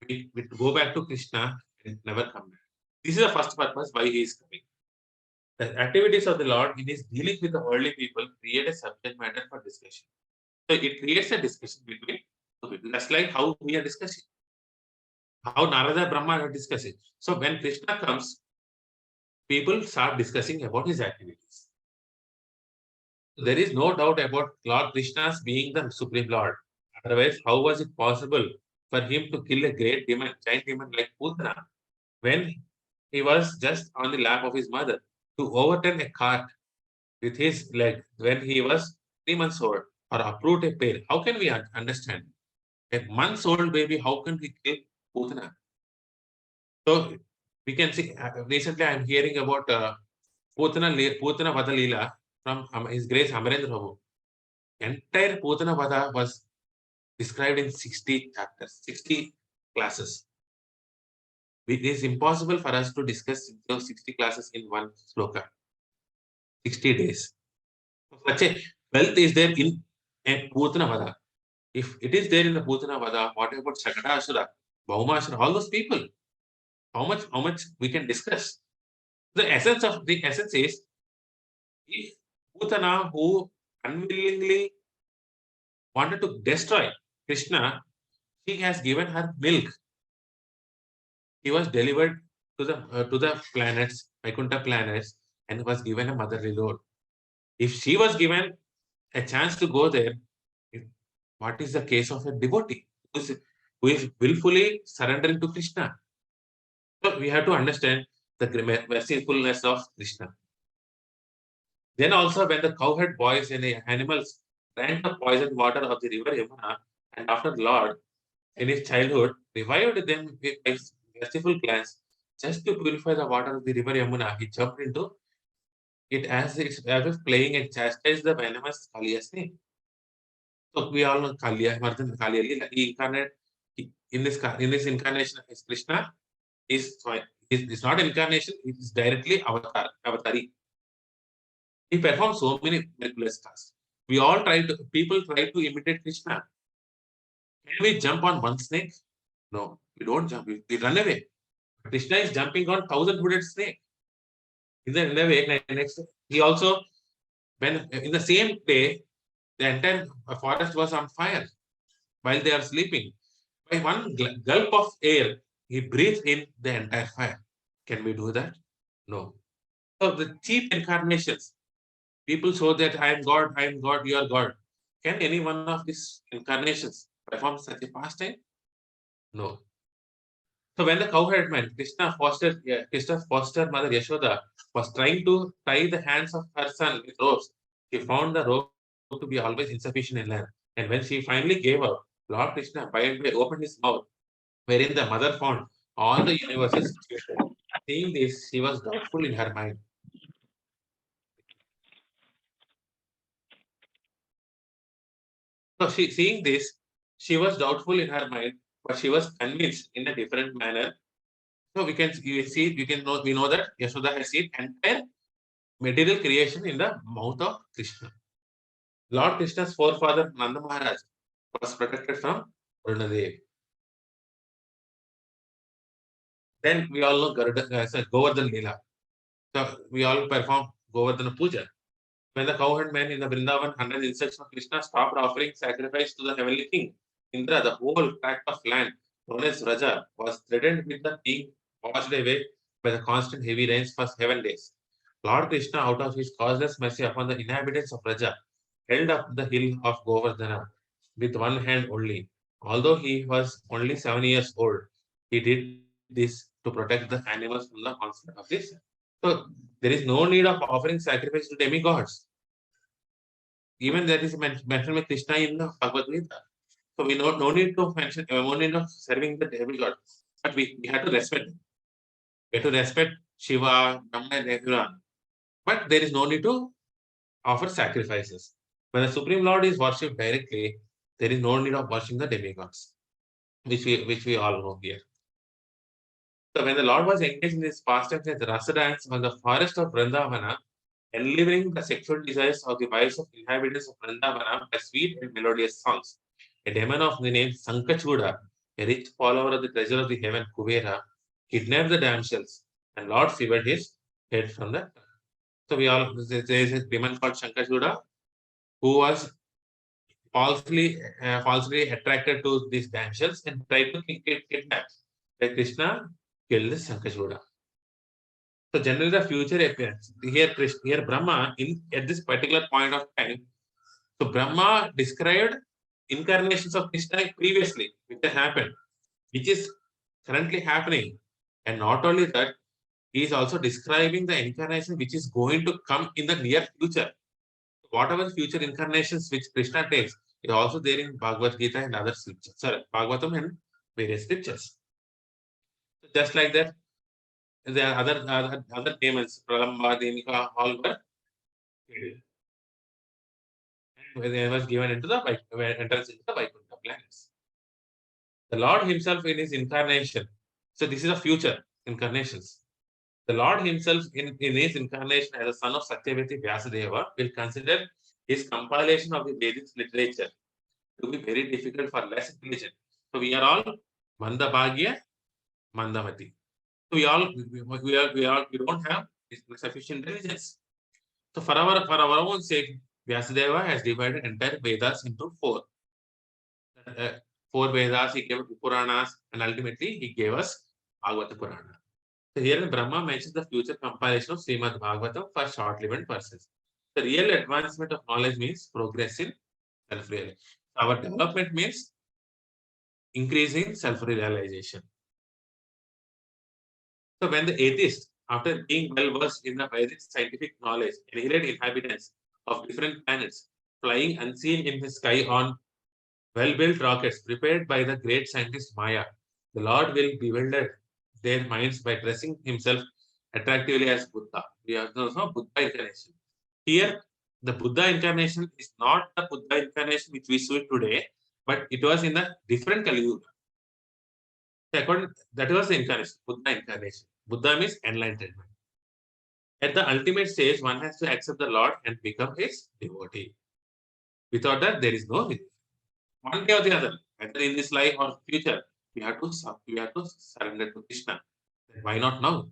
we go back to Krishna and never come back. This is the first purpose why he is coming. The activities of the Lord in his dealing with the worldly people create a subject matter for discussion. So it creates a discussion between two people. That's like how we are discussing. How Narada Brahma are discussing. So when Krishna comes, people start discussing about his activities. There is no doubt about Lord Krishna's being the Supreme Lord. Otherwise, how was it possible for him to kill a great demon, giant demon like Putana, when he was just on the lap of his mother, to overturn a cart with his leg when he was 3 months old, or uproot a pear? How can we understand? A months old baby, how can we kill Putana? So we can see, recently I'm hearing about Putana Vada Leela from His Grace Amarendra Prabhu. Entire Putana Vada was described in 60 chapters, 60 classes. It is impossible for us to discuss those 60 classes in one sloka, 60 days. Such a wealth is there in a Putana Vada. If it is there in the Putana Vada, what about Sakata Bhaumashura, all those people? How much we can discuss? The essence is, if Putana, who unwillingly wanted to destroy Krishna, she has given her milk. He was delivered to the planets, Vaikuntha planets, and was given a motherly role. If she was given a chance to go there, what is the case of a devotee who is willfully surrendering to Krishna? So we have to understand the mercifulness of Krishna. Then also when the cowherd boys and the animals drank the poisoned water of the river Yamuna, and after the Lord, in his childhood, revived them with a merciful glance. Just to purify the water of the river Yamuna, he jumped into it as if playing and chastised the venomous Kaliya snake. So we all know Kaliya, Mardhan Kaliya, he incarnate in this incarnation as Krishna is not incarnation, it is directly avatari. He performs so many miraculous tasks. People try to imitate Krishna. Can we jump on one snake? No, we don't jump, we run away. Krishna is jumping on 1,000-hooded snake. In the way, next, he also, when in the same day, the entire forest was on fire while they are sleeping. By one gulp of air, he breathed in the entire fire. Can we do that? No. So the cheap incarnations, people show that I am God, you are God. Can any one of these incarnations perform such a pastime? No. So when the cowherd man, Krishna's foster mother Yashoda was trying to tie the hands of her son with ropes, she found the rope to be always insufficient in length. And when she finally gave up, Lord Krishna by and by opened his mouth, wherein the mother found all the universes situated. Seeing this, she was doubtful in her mind. So seeing this, she was doubtful in her mind, but she was convinced in a different manner. So we know that Yashoda has seen entire material creation in the mouth of Krishna. Lord Krishna's forefather Nanda Maharaj was protected from Varunadev. Then we all know Govardhan Leela. So we all perform Govardhana Puja. When the cowherd man in the Vrindavan under the instruction of Krishna stopped offering sacrifice to the heavenly king, Indra, the whole tract of land known as Raja, was threatened with the being washed away by the constant heavy rains for 7 days. Lord Krishna, out of his causeless mercy upon the inhabitants of Raja, held up the hill of Govardhana with one hand only. Although he was only 7 years old, he did this to protect the animals from the onslaught of this. So there is no need of offering sacrifice to demigods. Even that is mentioned by Krishna in the Bhagavad Gita. So we no need to mention, no need of serving the demigod, but we have to respect. We have to respect Shiva, Brahma, and everyone. But there is no need to offer sacrifices. When the Supreme Lord is worshipped directly, there is no need of worshiping the demigods, which we all know here. So when the Lord was engaged in his pastimes as rasa dance on the forest of Vrindavana, enlivening the sexual desires of the wives of inhabitants of Vrindavana by sweet and melodious songs, a demon of the name Sankachuda, a rich follower of the treasure of the heaven Kuvera, kidnapped the damsels, and Lord severed his head from the. So there is a demon called Sankachuda who was falsely attracted to these damsels and tried to kidnap. Like Krishna killed Sankachuda. So generally the future appearance. Here Brahma at this particular point of time. So Brahma described incarnations of Krishna previously, which has happened, which is currently happening. And not only that, he is also describing the incarnation which is going to come in the near future. Whatever future incarnations which Krishna takes is also there in Bhagavad Gita and other scriptures. Sorry, Bhagavatam and various scriptures. So just like that, there are other demons, Pralamba, Denika, all were killed. And they was given into the entrance into the Vaikuntha planets. The Lord Himself in His incarnation. So this is a future incarnations. The Lord Himself in His incarnation as a son of Satyavati Vyasadeva will consider his compilation of the Vedic literature to be very difficult for less intelligent. So we are all Mandabhagya, Mandamati. So we don't have sufficient intelligence. So for our own sake, Vyasadeva has divided entire Vedas into four. Uh, Four Vedas, he gave Puranas, and ultimately he gave us Bhagavata Purana. So here Brahma mentions the future compilation of Srimad Bhagavatam for short-lived persons. The real advancement of knowledge means progress in self-realization. Our development means increase in self-realization. So when the atheist, after being well versed in the Vedic scientific knowledge, inherited inhabitants of different planets, flying unseen in the sky on well-built rockets prepared by the great scientist Maya. The Lord will bewilder their minds by dressing himself attractively as Buddha. We have also Buddha incarnation. Here, the Buddha incarnation is not the Buddha incarnation which we see today, but it was in a different Kali Yuga. That was the incarnation, Buddha incarnation. Buddha means enlightenment. At the ultimate stage, one has to accept the Lord and become his devotee. Without that, there is no relief. One day or the other, whether in this life or future, we have to surrender to Krishna. Why not now?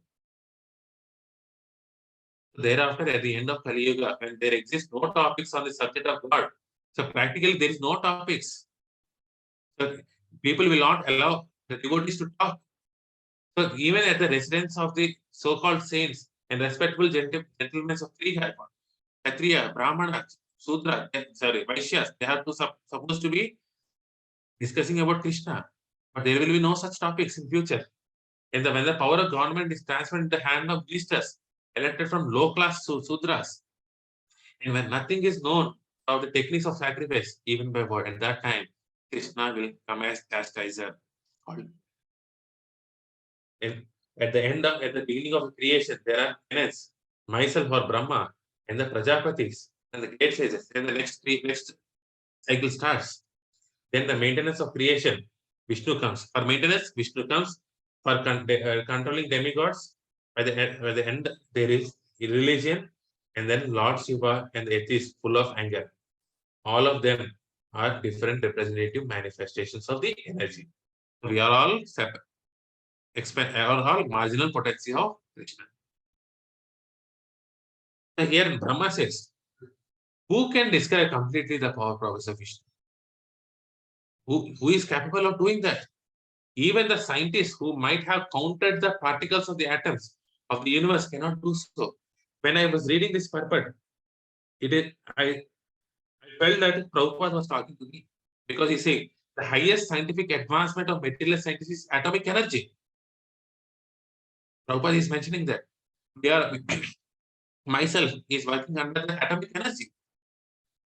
Thereafter, at the end of Kali Yuga, when there exist no topics on the subject of God, so practically there is no topics. So people will not allow the devotees to talk. So even at the residence of the so-called saints and respectable gentlemen of three Kshatriya, Brahmana, Sudra, Vaishyas, they have to supposed to be discussing about Krishna. But there will be no such topics in future. And when the power of government is transferred in the hand of ministers, elected from low-class Sudras, and when nothing is known of the techniques of sacrifice, even by word, at that time, Krishna will come as chastiser. And at the beginning of creation, there are planets, myself or Brahma, and the Prajapatis, and the great sages. Then the next cycle starts. Then the maintenance of creation, Vishnu comes. For maintenance, Vishnu comes. For controlling demigods, by the end, there is religion, and then Lord Shiva and the atheist full of anger. All of them are different representative manifestations of the energy. We are all separate, all marginal potency of Krishna. So here Brahma says, who can describe completely the power prowess of Vishnu? Who is capable of doing that? Even the scientists who might have counted the particles of the atoms of the universe cannot do so. When I was reading this purport, I felt that Prabhupada was talking to me, because he said the highest scientific advancement of material science is atomic energy. Prabhupada is mentioning that myself is working under the atomic energy.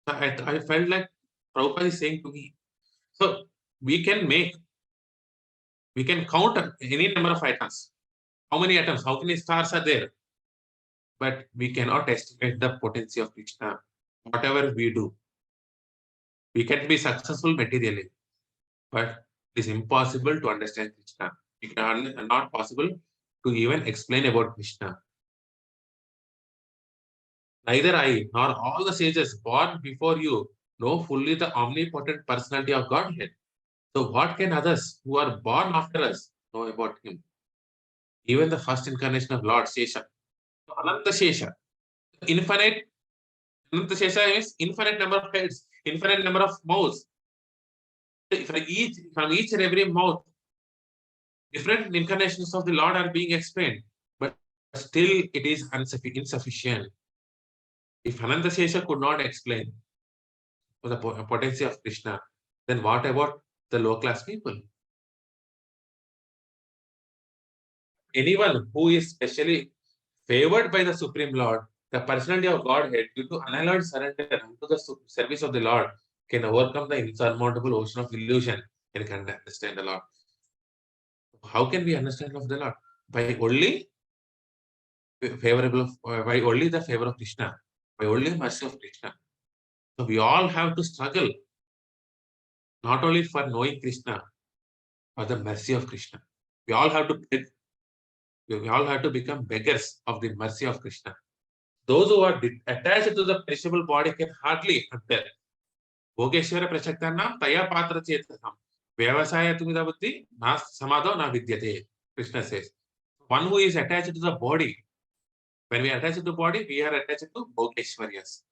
So I felt like Prabhupada is saying to me, so we can count any number of atoms. How many atoms, how many stars are there? But we cannot estimate the potency of Krishna. Whatever we do, we can be successful materially, but it is impossible to understand Krishna. It is not possible to even explain about Krishna. Neither I nor all the sages born before you know fully the omnipotent personality of Godhead. So what can others who are born after us know about him? Even the first incarnation of Lord Shesha, Ananta Shesha, infinite. Ananta Shesha is infinite number of heads, infinite number of mouths. From each and every mouth, different incarnations of the Lord are being explained, but still it is insufficient. If Ananta Shesha could not explain the potency of Krishna, then what about the low class people? Anyone who is specially favored by the Supreme Lord, the personality of Godhead, due to unalloyed surrender unto the service of the Lord, can overcome the insurmountable ocean of illusion and can understand the Lord. How can we understand of the Lord? By only by only the favor of Krishna, by only mercy of Krishna. So we all have to struggle, not only for knowing Krishna, but the mercy of Krishna. We all have to become beggars of the mercy of Krishna. Those who are attached to the perishable body can hardly enter. Bhogeshwara prashaktanam taya patra chetasam. Vyavasaya tumida buddhi na samadho na vidyate. Krishna says. One who is attached to the body, when we attach to the body, we are attached to Bhogeshwaryas.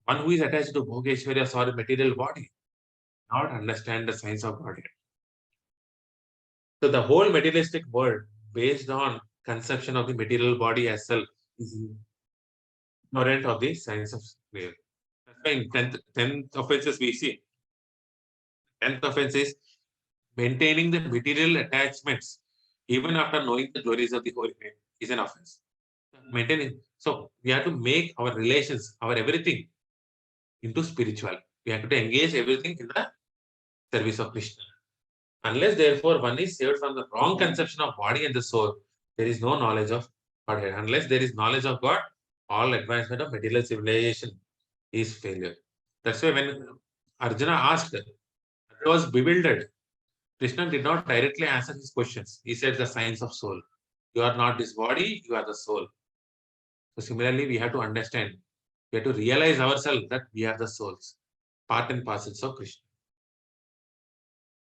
One who is attached to Bhogeshwaryas or material body, not understand the science of body. So the whole materialistic world, based on conception of the material body as self, is ignorant of the science of spirit. That's why in 10th offenses we see. 10th offense is maintaining the material attachments even after knowing the glories of the Holy Name is an offense. Maintaining. So we have to make our relations, our everything into spiritual. We have to engage everything in the service of Krishna. Unless, therefore, one is saved from the wrong conception of body and the soul, there is no knowledge of Godhead. Unless there is knowledge of God, all advancement of material civilization is failure. That's why when Arjuna asked, Arjuna was bewildered. Krishna did not directly answer his questions. He said the science of soul. You are not this body, you are the soul. So similarly, we have to understand, we have to realize ourselves that we are the souls, part and parcels of Krishna.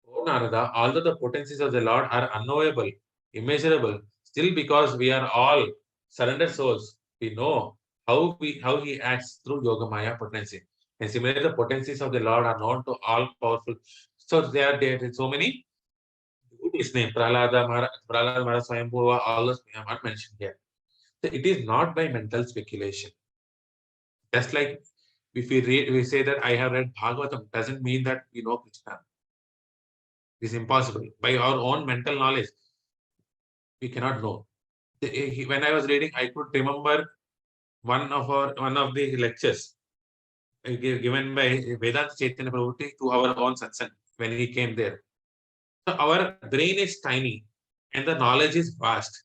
Oh Narada, although the potencies of the Lord are unknowable, immeasurable, still because we are all surrendered souls, we know how he acts through Yogamaya potency. And similarly, the potencies of the Lord are known to all powerful. So there are so many. His name, Prahlada Mara Swayambhuva, all those we have not mentioned here. So it is not by mental speculation. Just like if we say that I have read Bhagavatam, doesn't mean that we know Krishna. It is impossible. By our own mental knowledge, we cannot know. When I was reading, I could remember one of the lectures given by Vedanta Chaitanya Prabhuji to our own satsang when he came there. So our brain is tiny and the knowledge is vast,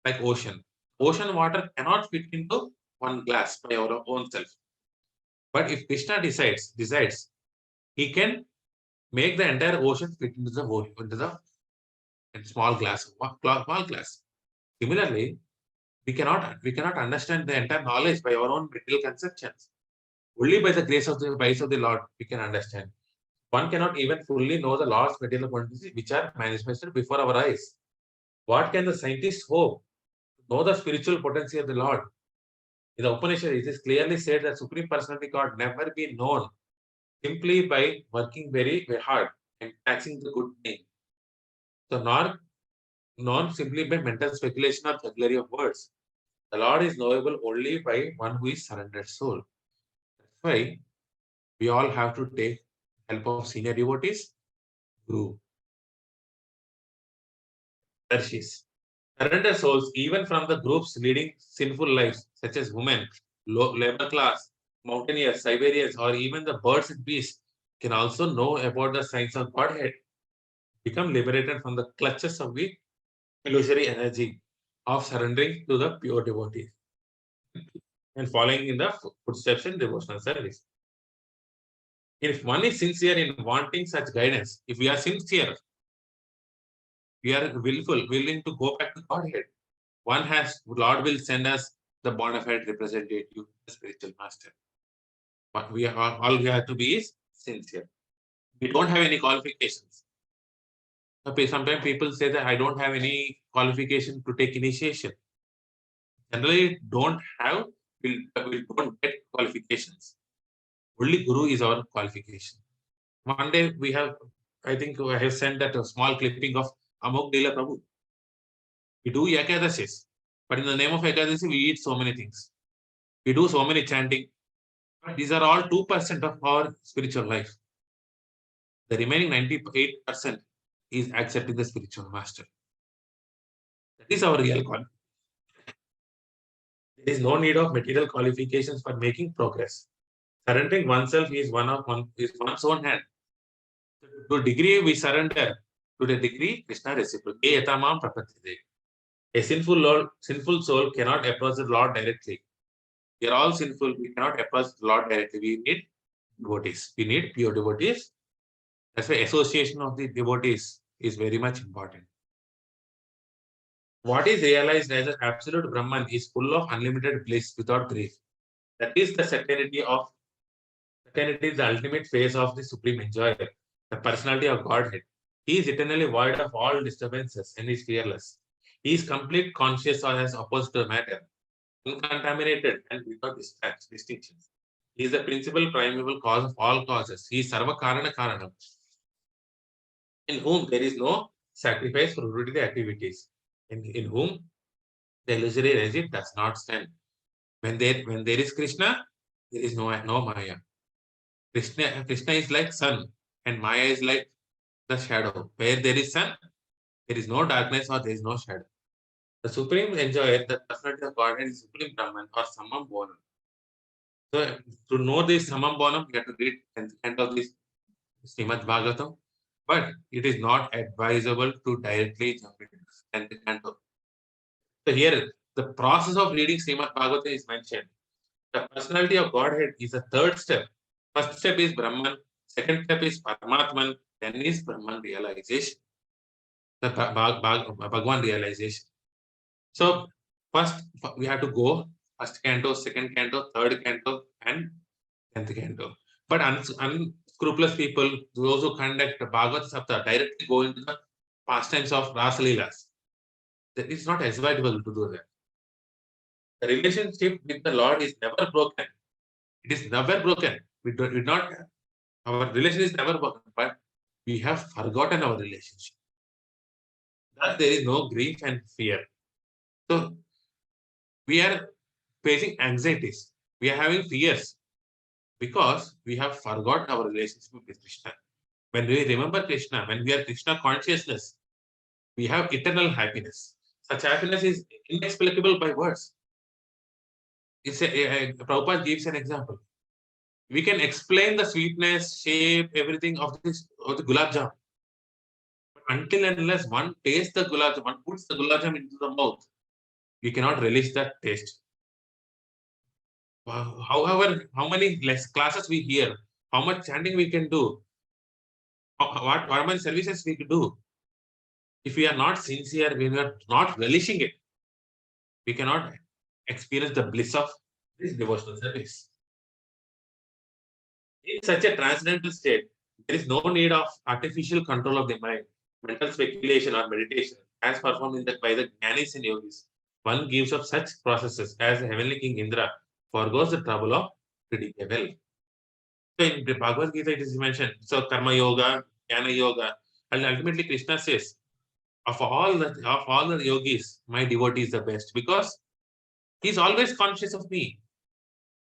like ocean. Ocean water cannot fit into one glass by our own self. But if Krishna decides, he can make the entire ocean fit into the small glass, small glass. Similarly, we cannot understand the entire knowledge by our own material conceptions. Only by the grace of the Lord we can understand. One cannot even fully know the Lord's material quantities which are manifested before our eyes. What can the scientist hope to know the spiritual potency of the Lord? In the Upanishad, it is clearly said that Supreme Personality God never be known simply by working very, very hard and taxing the good name. So, nor known simply by mental speculation or jugglery of words. The Lord is knowable only by one who is surrendered soul. That's why we all have to take help of senior devotees, Guru, Darshis. Surrender souls, even from the groups leading sinful lives, such as women, labor class, mountaineers, Siberians, or even the birds and beasts, can also know about the signs of Godhead, become liberated from the clutches of the illusory energy of surrendering to the pure devotees and following in the footsteps in devotional service. If one is sincere in wanting such guidance, if we are sincere, we are willing to go back to Godhead. Lord will send us the bona fide representative, the spiritual master. But all we have to be is sincere. We don't have any qualifications. Sometimes people say that I don't have any qualification to take initiation. Generally, we don't get qualifications. Only Guru is our qualification. One day I think I have sent that a small clipping of Amok Leela Prabhu. We do Ekadasis, but in the name of Ekadasi, we eat so many things. We do so many chanting. But these are all 2% of our spiritual life. The remaining 98% is accepting the spiritual master. That is our real call. There is no need of material qualifications for making progress. Surrendering oneself is one's own hand. To the degree we surrender, to the degree Krishna reciprocates. A sinful soul cannot approach the Lord directly. We are all sinful. We cannot approach the Lord directly. We need devotees. We need pure devotees. That's why association of the devotees is very much important. What is realized as an absolute Brahman is full of unlimited bliss without grief. That is the certainty, the ultimate phase of the supreme enjoyer, the personality of Godhead. He is eternally void of all disturbances and is fearless. He is complete conscious or as opposed to matter, uncontaminated and without distinctions. He is the principal primeval cause of all causes. He is Sarva Karana Karanam, in whom there is no sacrifice for routine activities, in whom the illusory energy does not stand. When there is Krishna, there is no Maya. Krishna is like sun, and Maya is like the shadow. Where there is sun, there is no darkness or there is no shadow. The supreme enjoyer, the personality of Godhead is Supreme Brahman or Samam Bonam. So to know this Samam Bonam, you have to read 10th canto of this Srimad Bhagavatam, but it is not advisable to directly jump into 10th canto. So here, the process of reading Srimad Bhagavatam is mentioned. The personality of Godhead is the third step. First step is Brahman, second step is Paramatman, then is Brahman realization, the Bhagwan realization. So first we have to go first canto, second canto, third canto, and 10th canto. But unscrupulous people, those who conduct Bhagavad Sapta, directly go into the pastimes of Rasa Leelas. That is not advisable to do that. The relationship with the Lord is never broken. It is never broken. We not, our relation is never broken, but we have forgotten our relationship. Thus, there is no grief and fear. So we are facing anxieties. We are having fears because we have forgotten our relationship with Krishna. When we remember Krishna, when we are Krishna consciousness, we have eternal happiness. Such happiness is inexplicable by words. Prabhupada gives an example. We can explain the sweetness, shape, everything of the gulab jam. But until and unless one tastes the gulab jam, one puts the gulab jam into the mouth, we cannot relish that taste. However, how many less classes we hear, how much chanting we can do, what many services we can do. If we are not sincere, we are not relishing it, we cannot experience the bliss of this devotional service. In such a transcendental state, there is no need of artificial control of the mind, mental speculation, or meditation, as performed by the Jnanis and Yogis. One gives up such processes as the heavenly king Indra forgoes the trouble of reading a well. So in the Bhagavad Gita, it is mentioned. So Karma Yoga, Jnana Yoga, and ultimately Krishna says, of all the yogis, my devotee is the best because he is always conscious of me.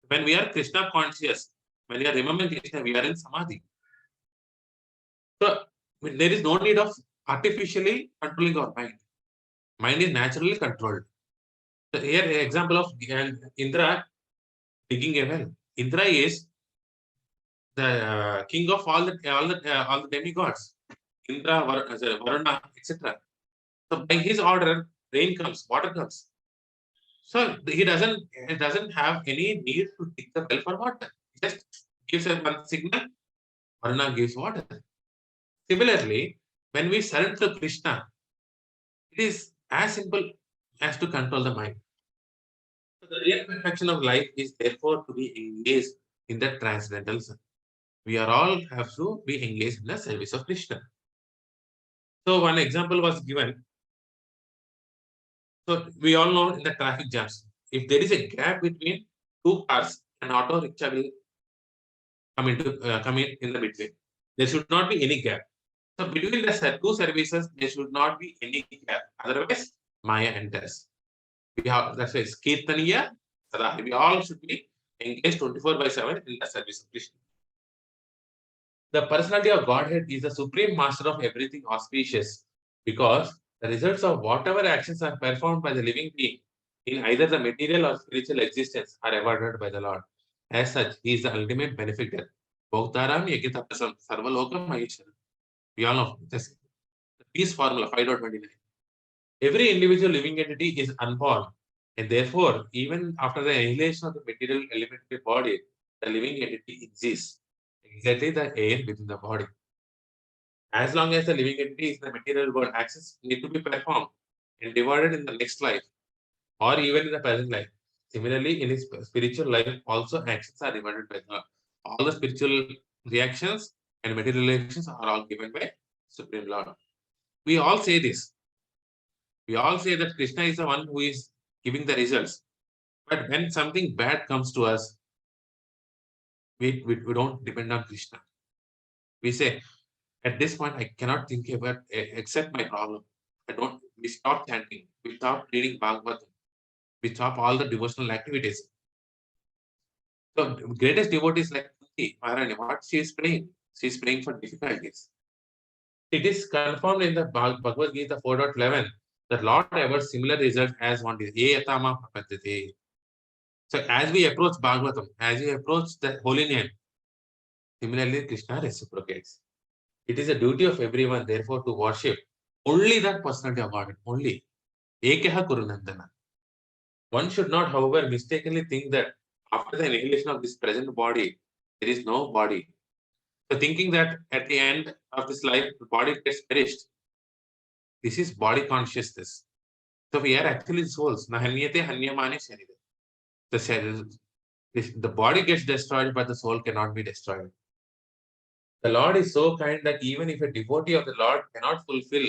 When we are Krishna conscious, when we are remembering Krishna, we are in samadhi. So there is no need of artificially controlling our mind. Mind is naturally controlled. So here, an example of Indra digging a well. Indra is the king of all the demigods. Indra, Varuna, etc. So by his order, rain comes, water comes. So he doesn't have any need to dig the well for water. He just gives a one signal, Varuna gives water. Similarly, when we surrender to Krishna, it is as simple as to control the mind. So the real perfection of life is therefore to be engaged in the transcendental. We are all have to be engaged in the service of Krishna. So one example was given. So we all know in the traffic jams, if there is a gap between two cars, an auto rickshaw will come in the between. There should not be any gap. So between the two services, there should not be any gap. Otherwise, Maya enters. We have that's why Kirtaniya Sada. We all should be engaged 24/7 in the service of Krishna. The personality of Godhead is the supreme master of everything auspicious because the results of whatever actions are performed by the living being in either the material or spiritual existence are awarded by the Lord. As such, he is the ultimate benefactor. Bhoktaram Yagitapasam Sarvalokam Maheshwaram. We all know this. The peace formula 5.29. Every individual living entity is unborn, and therefore, even after the annihilation of the material elementary body, the living entity exists. Exactly the air within the body. As long as the living entity is in the material world, actions need to be performed and divided in the next life or even in the present life. Similarly, in his spiritual life, also actions are divided by God. All the spiritual reactions and material reactions are all given by Supreme Lord. We all say this. We all say that Krishna is the one who is giving the results. But when something bad comes to us, we don't depend on Krishna. We say, at this point, I cannot think about except my problem. I don't. We stop chanting. We stop reading Bhagavatam. We stop all the devotional activities. So greatest devotees like Kunti Maharani, what she is praying? She is praying for difficulties. It is confirmed in the Bhagavad Gita 4.11 that Lord ever similar results as one is. So as we approach Bhagavatam, as we approach the holy name, similarly Krishna reciprocates. It is a duty of everyone, therefore, to worship only that personality of God, only. Ekeha Kurunandana. One should not, however, mistakenly think that after the annihilation of this present body, there is no body. So thinking that at the end of this life, the body gets perished. This is body consciousness. So we are actually souls. Na hanyate hanyamane sharira. The body gets destroyed, but the soul cannot be destroyed. The Lord is so kind that even if a devotee of the Lord cannot fulfill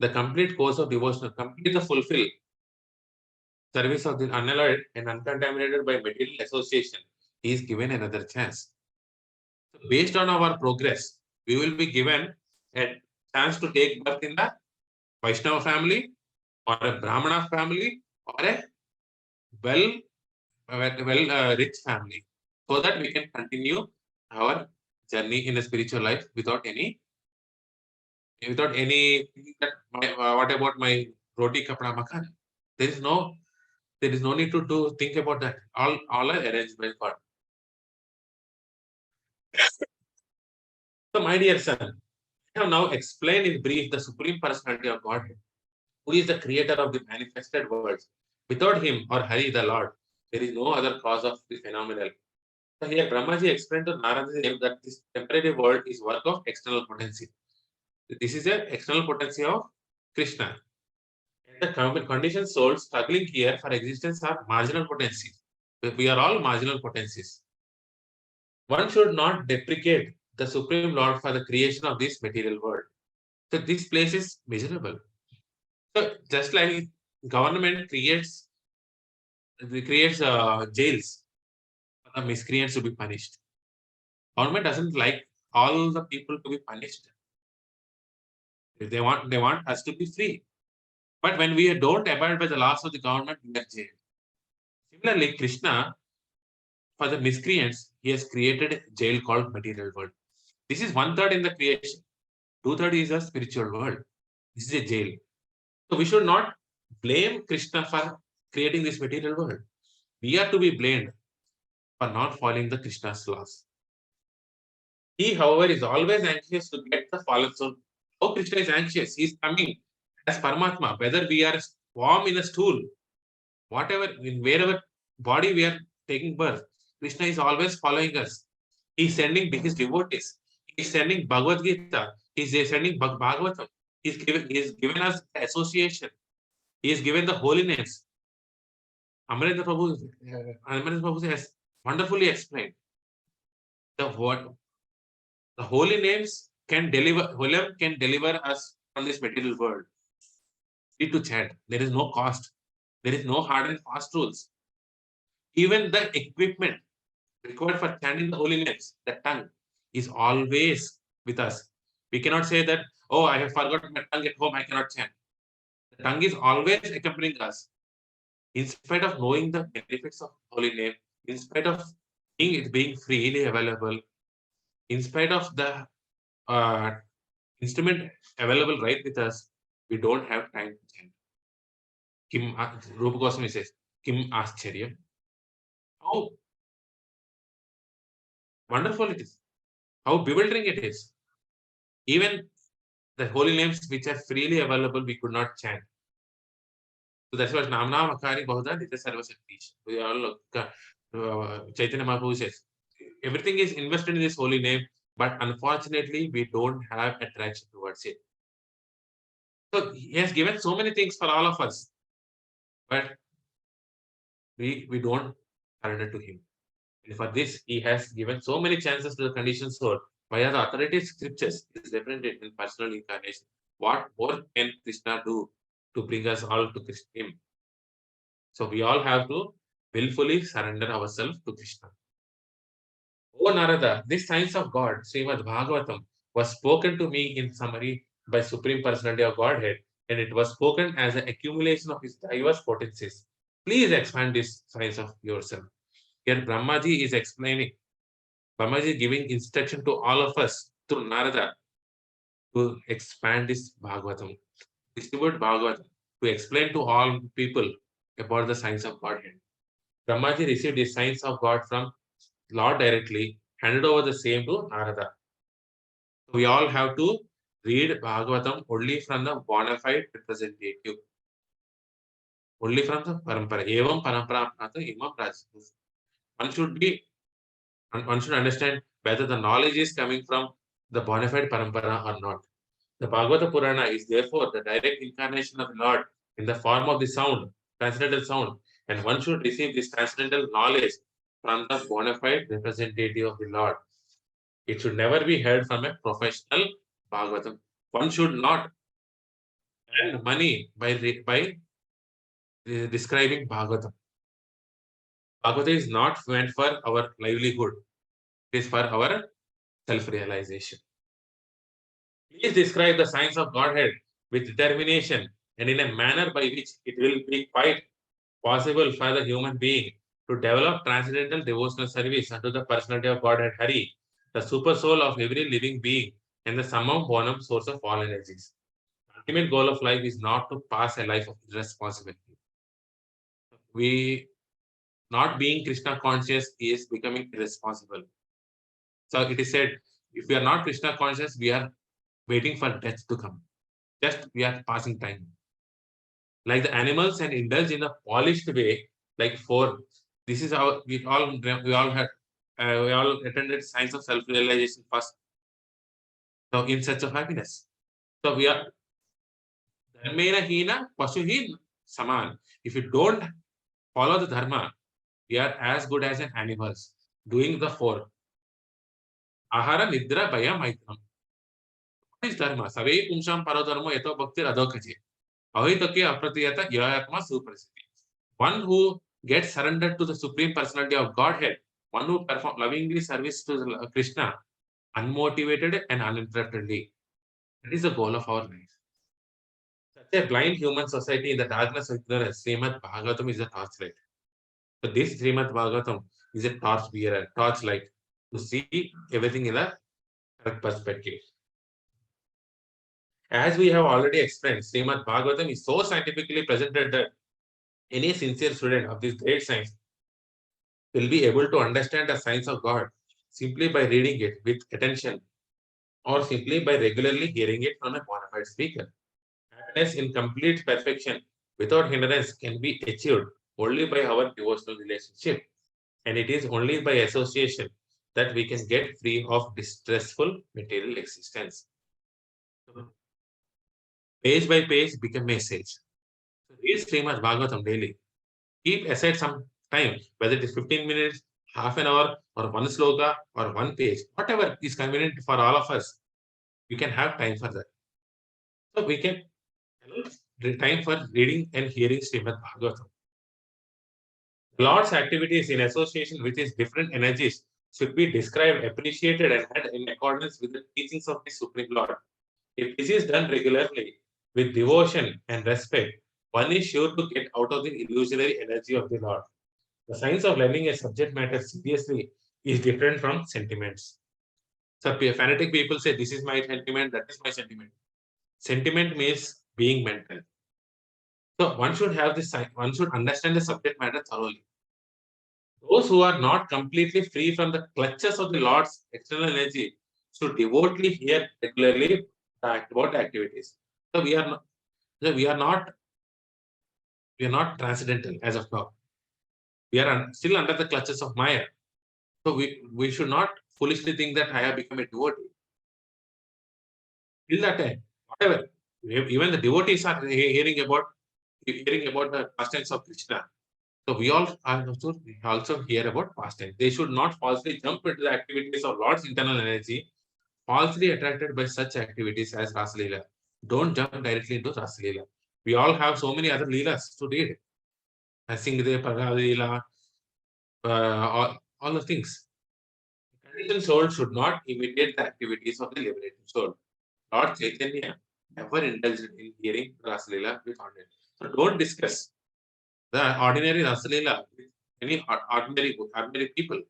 the complete course of devotion, complete the fulfill service of the unalloyed and uncontaminated by material association, he is given another chance. So based on our progress, we will be given a chance to take birth in the Vaishnava family or a Brahmana family or a well, rich family, so that we can continue our journey in the spiritual life without any that what about my roti kapda makan. There is no need to think about that. All are arranged by God. So my dear son, I have now explained in brief the supreme personality of God, who is the creator of the manifested worlds. Without him or Hari the Lord, there is no other cause of the phenomenal. So here Brahmaji explained to Narada Dev that this temporary world is work of external potency. This is an external potency of Krishna. The conditioned souls struggling here for existence are marginal potencies. We are all marginal potencies. One should not deprecate the Supreme Lord for the creation of this material world. So this place is miserable. So just like government creates jails for the miscreants to be punished. Government doesn't like all the people to be punished. They want us to be free. But when we don't abide by the laws of the government, we are jailed. Similarly, Krishna, for the miscreants, he has created a jail called material world. This is 1/3 in the creation. 2/3 is a spiritual world. This is a jail. So we should not blame Krishna for creating this material world. We are to be blamed for not following the Krishna's laws. He, however, is always anxious to get the fallen soul. How Krishna is anxious? He is coming as Paramatma, whether we are warm in a stool, whatever, in wherever body we are taking birth, Krishna is always following us. He is sending his devotees. He is sending Bhagavad Gita. He is sending Bhagavatam. He is given us association. He is given the holy names. Amarendra Prabhu has wonderfully explained the what the holy names can deliver. Whoever can deliver us from this material world. Need to chant. There is no cost. There is no hard and fast rules. Even the equipment required for chanting the holy names, the tongue, is always with us. We cannot say that, oh, I have forgotten my tongue at home, I cannot chant. The tongue is always accompanying us. In spite of knowing the benefits of holy name, in spite of it being freely available, in spite of the uh, instrument available right with us, we don't have time to chant. Kim Rupa Goswami says, Kim Ascharya. How wonderful it is. How bewildering it is. Even the holy names which are freely available, we could not chant. So that's what Namna Makari Bahuda Nitya Sarva Saktish. We all Chaitanya Mahaprabhu says. Everything is invested in this holy name, but unfortunately, we don't have attraction towards it. So he has given so many things for all of us, but we don't surrender to him. And for this, he has given so many chances to the conditioned soul via the authoritative scriptures. It is represented in personal incarnation. What more can Krishna do to bring us all to him? So we all have to willfully surrender ourselves to Krishna. O Narada, this science of God, Srimad Bhagavatam, was spoken to me in summary by Supreme Personality of Godhead, and it was spoken as an accumulation of his diverse potencies. Please expand this science of yourself. Here Brahmaji is explaining, Brahmaji is giving instruction to all of us through Narada to expand this Bhagavatam, distribute Bhagavatam, to explain to all people about the science of Godhead. Brahmaji received his signs of God from Lord directly, handed over the same to Narada. We all have to read Bhagavatam only from the bona fide representative. Only from the parampara. Evam parampara imam rajas. One should understand whether the knowledge is coming from the bona fide parampara or not. The Bhagavata Purana is therefore the direct incarnation of the Lord in the form of the sound, transcendental sound, and one should receive this transcendental knowledge from the bona fide representative of the Lord. It should never be heard from a professional Bhagavatam. One should not earn money by describing Bhagavatam. Bhagavatam is not meant for our livelihood. It is for our self-realization. Please describe the science of Godhead with determination and in a manner by which it will be quite possible for the human being to develop transcendental devotional service unto the personality of Godhead Hari, the super soul of every living being and the summum bonum source of all energies. The ultimate goal of life is not to pass a life of irresponsibility. We not being Krishna conscious is becoming irresponsible. So it is said, if we are not Krishna conscious, we are waiting for death to come. Just we are passing time. Like the animals and indulge in a polished way, like for this is how we all attended science of self-realization first. So in search of happiness. So we are dharmena hina pasuhin saman. If you don't follow the dharma, we are as good as an animals doing the four. Ahara nidra bhaya maitram. What is dharma? Savei pumsam parodharmo yato bhaktir adokhaji. Ahitake apratiyata yayatma suprasiti. One who gets surrendered to the Supreme Personality of Godhead, one who performs lovingly service to Krishna, unmotivated and uninterruptedly. That is the goal of our life. Such a blind human society in the darkness of ignorance, Srimad Bhagavatam is a torchlight. So this Srimad Bhagavatam is a torch bearer, torchlight to see everything in a correct perspective. As we have already explained, Srimad Bhagavatam is so scientifically presented that any sincere student of this great science will be able to understand the science of God simply by reading it with attention or simply by regularly hearing it from a bona fide speaker. Happiness in complete perfection without hindrance can be achieved only by our devotional relationship. And it is only by association that we can get free of distressful material existence. Page by page become message. So read Srimad Bhagavatam daily. Keep aside some time, whether it is 15 minutes, half an hour, or one sloka, or one page, whatever is convenient for all of us, we can have time for that. So we can time for reading and hearing Srimad Bhagavatam. Lord's activities in association with his different energies should be described, appreciated, and had in accordance with the teachings of the Supreme Lord. If this is done regularly with devotion and respect, one is sure to get out of the illusory energy of the Lord. The science of learning a subject matter seriously is different from sentiments. So fanatic people say, this is my sentiment, that is my sentiment. Sentiment means being mental. So one should have this, one should understand the subject matter thoroughly. Those who are not completely free from the clutches of the Lord's external energy should devotedly hear regularly about activities. So we are not transcendental as of now. We are still under the clutches of Maya. So we should not foolishly think that I have become a devotee. Till that time, whatever, even the devotees are hearing about the pastimes of Krishna. So we all also hear about pastimes. They should not falsely jump into the activities of Lord's internal energy, falsely attracted by such activities as Rasalila. Don't jump directly into Rasalila. We all have so many other Leelas to read. Singde, Paralila, all the things. The conditioned soul should not imitate the activities of the liberated soul. Lord Chaitanya never indulged in hearing Rasalila with ordinary. So don't discuss the ordinary Rasalila with any ordinary people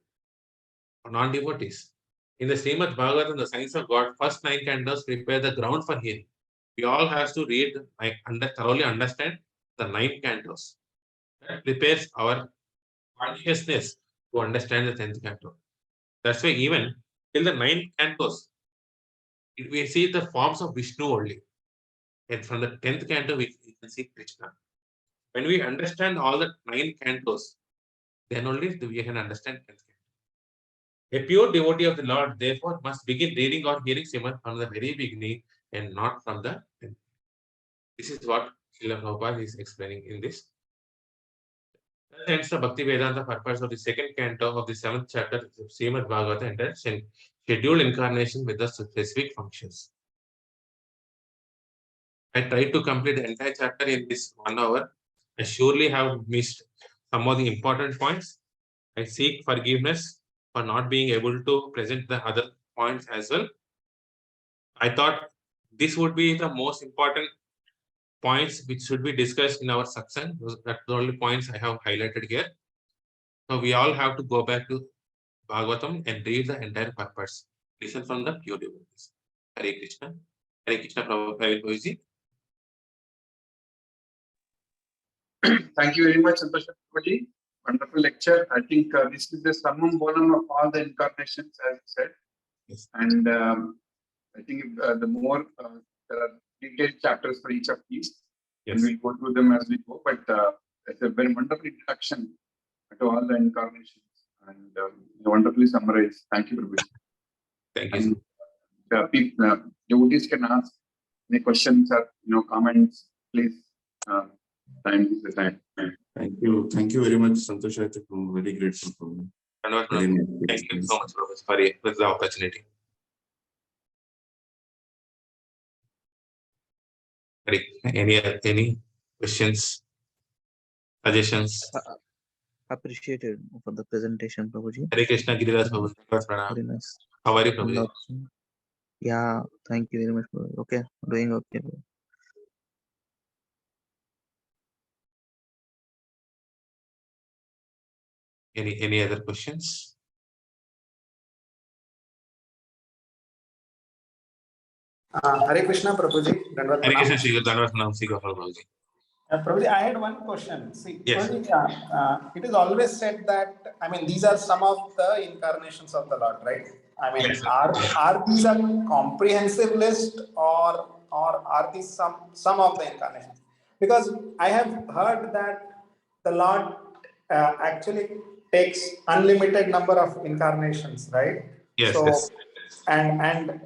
or non-devotees. In the Srimad Bhagavatam, the science of God, first 9 cantos prepare the ground for hearing. We all have to read, thoroughly understand the 9 cantos. That prepares our consciousness to understand the 10th canto. That's why even till the 9th cantos, we see the forms of Vishnu only. And from the 10th canto, we can see Krishna. When we understand all the 9 cantos, then only we can understand 10th canto. A pure devotee of the Lord, therefore, must begin reading or hearing Srimad from the very beginning and not from the end. This is what Srila Prabhupada is explaining in this. That ends the Bhakti Vedanta purpose of the second canto of the 7th chapter of Srimad Bhagavatam, and scheduled incarnation with the specific functions. I tried to complete the entire chapter in this 1 hour. I surely have missed some of the important points. I seek forgiveness for not being able to present the other points as well. I thought this would be the most important points which should be discussed in our satsang. That's the only points I have highlighted here. So we all have to go back to Bhagavatam and read the entire purpose. Listen from the pure devotees. Hare Krishna. Hare Krishna Prabhuji. Thank you very much, Santosh Aditya. Wonderful lecture. I think this is the summum bonum of all the incarnations, as you said. Yes. And I think the more there are detailed chapters for each of these, and we'll go through them as we go. But it's a very wonderful introduction to all the incarnations, and wonderfully summarized. Thank you, Prabhuji. Thank you. And people, devotees can ask any questions or comments, please. Time is the time. Thank you very much, Santosh Aditya. I'm very grateful for you. Thank you so much, Professor, for the opportunity. Any questions, suggestions? Appreciated for the presentation, Prabhuji. Hare Krishna, Giriraj Prabhu. Very nice. How are you, Prabhuji? Yeah, thank you very much. Okay, doing okay. Any other questions? Hare Krishna, Prabhuji. Hare Krishna, Sri Prabhuji. Prabhuji, I had one question. See, yes. Prabhuji, it is always said that, I mean, these are some of the incarnations of the Lord, right? I mean, yes, are these a comprehensive list, or are these some of the incarnations? Because I have heard that the Lord actually takes unlimited number of incarnations, right? Yes. So, yes. And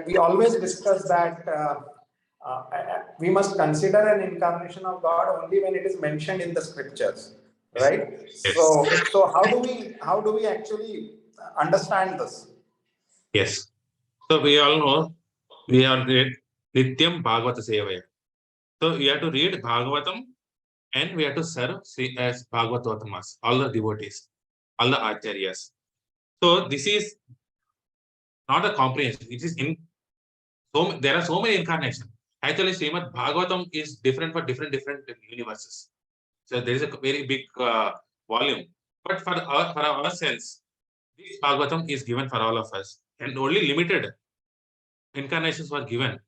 we always discuss that we must consider an incarnation of God only when it is mentioned in the scriptures, right? Yes. So how do we actually understand this? Yes. So we all know we are read Nityam Bhagavata Sevaya. So we have to read Bhagavatam and we have to serve as Bhagavatotamas, all the devotees, all the acharyas. So this is not a comprehension. It is in so there are so many incarnations. Actually, Srimad Bhagavatam is different for different universes. So there is a very big volume. But for our sense, this Bhagavatam is given for all of us, and only limited incarnations were given.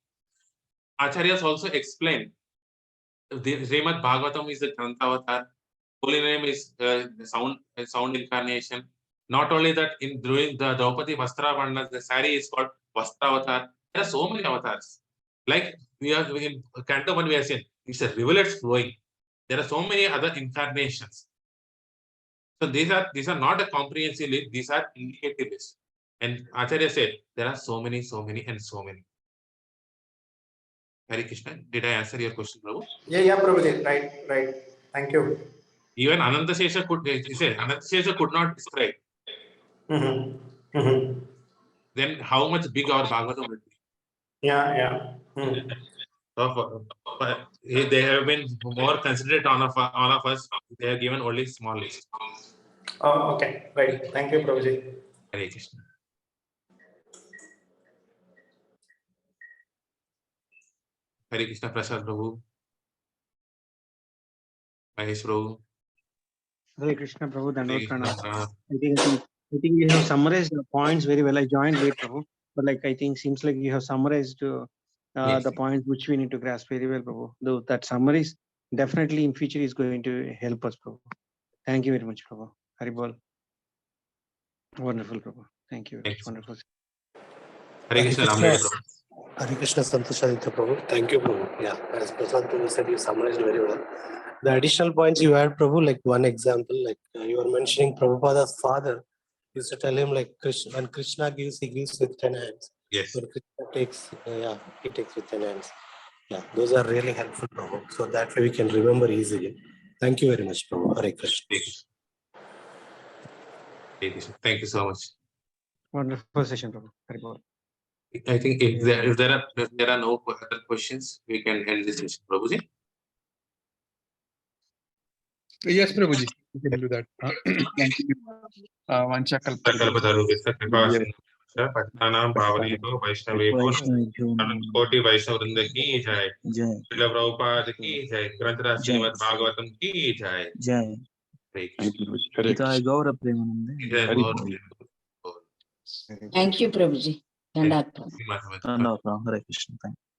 Acharyas also explain the Srimad Bhagavatam is the Grantha Avatar. Holy name is sound incarnation. Not only that, during the Draupadi Vastra Vandana, the sari is called Vastra Avatar. There are so many avatars. Like we are in Canto 1, we are saying it's a rivulet flowing. There are so many other incarnations. So these are not a comprehensive list, these are indicative lists. And Acharya said there are so many, and so many. Hare Krishna, did I answer your question, Prabhu? Yeah, Prabhuji, right. Thank you. Even Anantasesha could not describe. Mm-hmm. Mm-hmm. Then how much big our Bhagavatam will be? Yeah. Mm. So, but they have been more considerate on of us. They have given only small list. Oh, okay. Right. Thank you, Prabhuji. Hare Krishna. Hare Krishna, Prasad Prabhu. Mahesh Prabhu. Hare Krishna, Prabhu. Hare Krishna. I think you have summarized the points very well. I joined late, Prabhu, but I think seems like you have summarized Yes. the points which we need to grasp very well, Prabhu. Though that summaries definitely in future is going to help us, Prabhu. Thank you very much, Prabhu. Haribol. Wonderful, Prabhu. Thank you. Thanks. Wonderful. Hare Krishna, Ramdev Prabhu. Hare Krishna, Santosh Aditya Prabhu. Thank you, Prabhu. Yeah, as Prasad Prabhu said, you summarized very well. The additional points you had, Prabhu, like one example, like you were mentioning Prabhupada's father used to tell him like Krishna, when Krishna gives, he gives with 10 hands. Yes. When Krishna takes, he takes with 10 hands. Yeah, those are really helpful, Prabhu. So that way we can remember easily. Thank you very much, Prabhu. Hare Krishna. Hare Krishna. Thank you so much. Wonderful session, Prabhu. Haribol. I think if there are no other questions, we can end this session. Prabhuji. Yes, Prabhuji, you can do that. Thank you. Kalpataru Patnanam Pavaneyo Vaishnaveyo Koti Vaishnav Vrinda ki jai. Jai. Srila Prabhupada ki jai. Grantara Srimad Bhagavatam ki jai. Jai. Hitaaya Gaura Premanande. Thank you, Prabhuji. Dandavat. Hare Krishna. Thank you.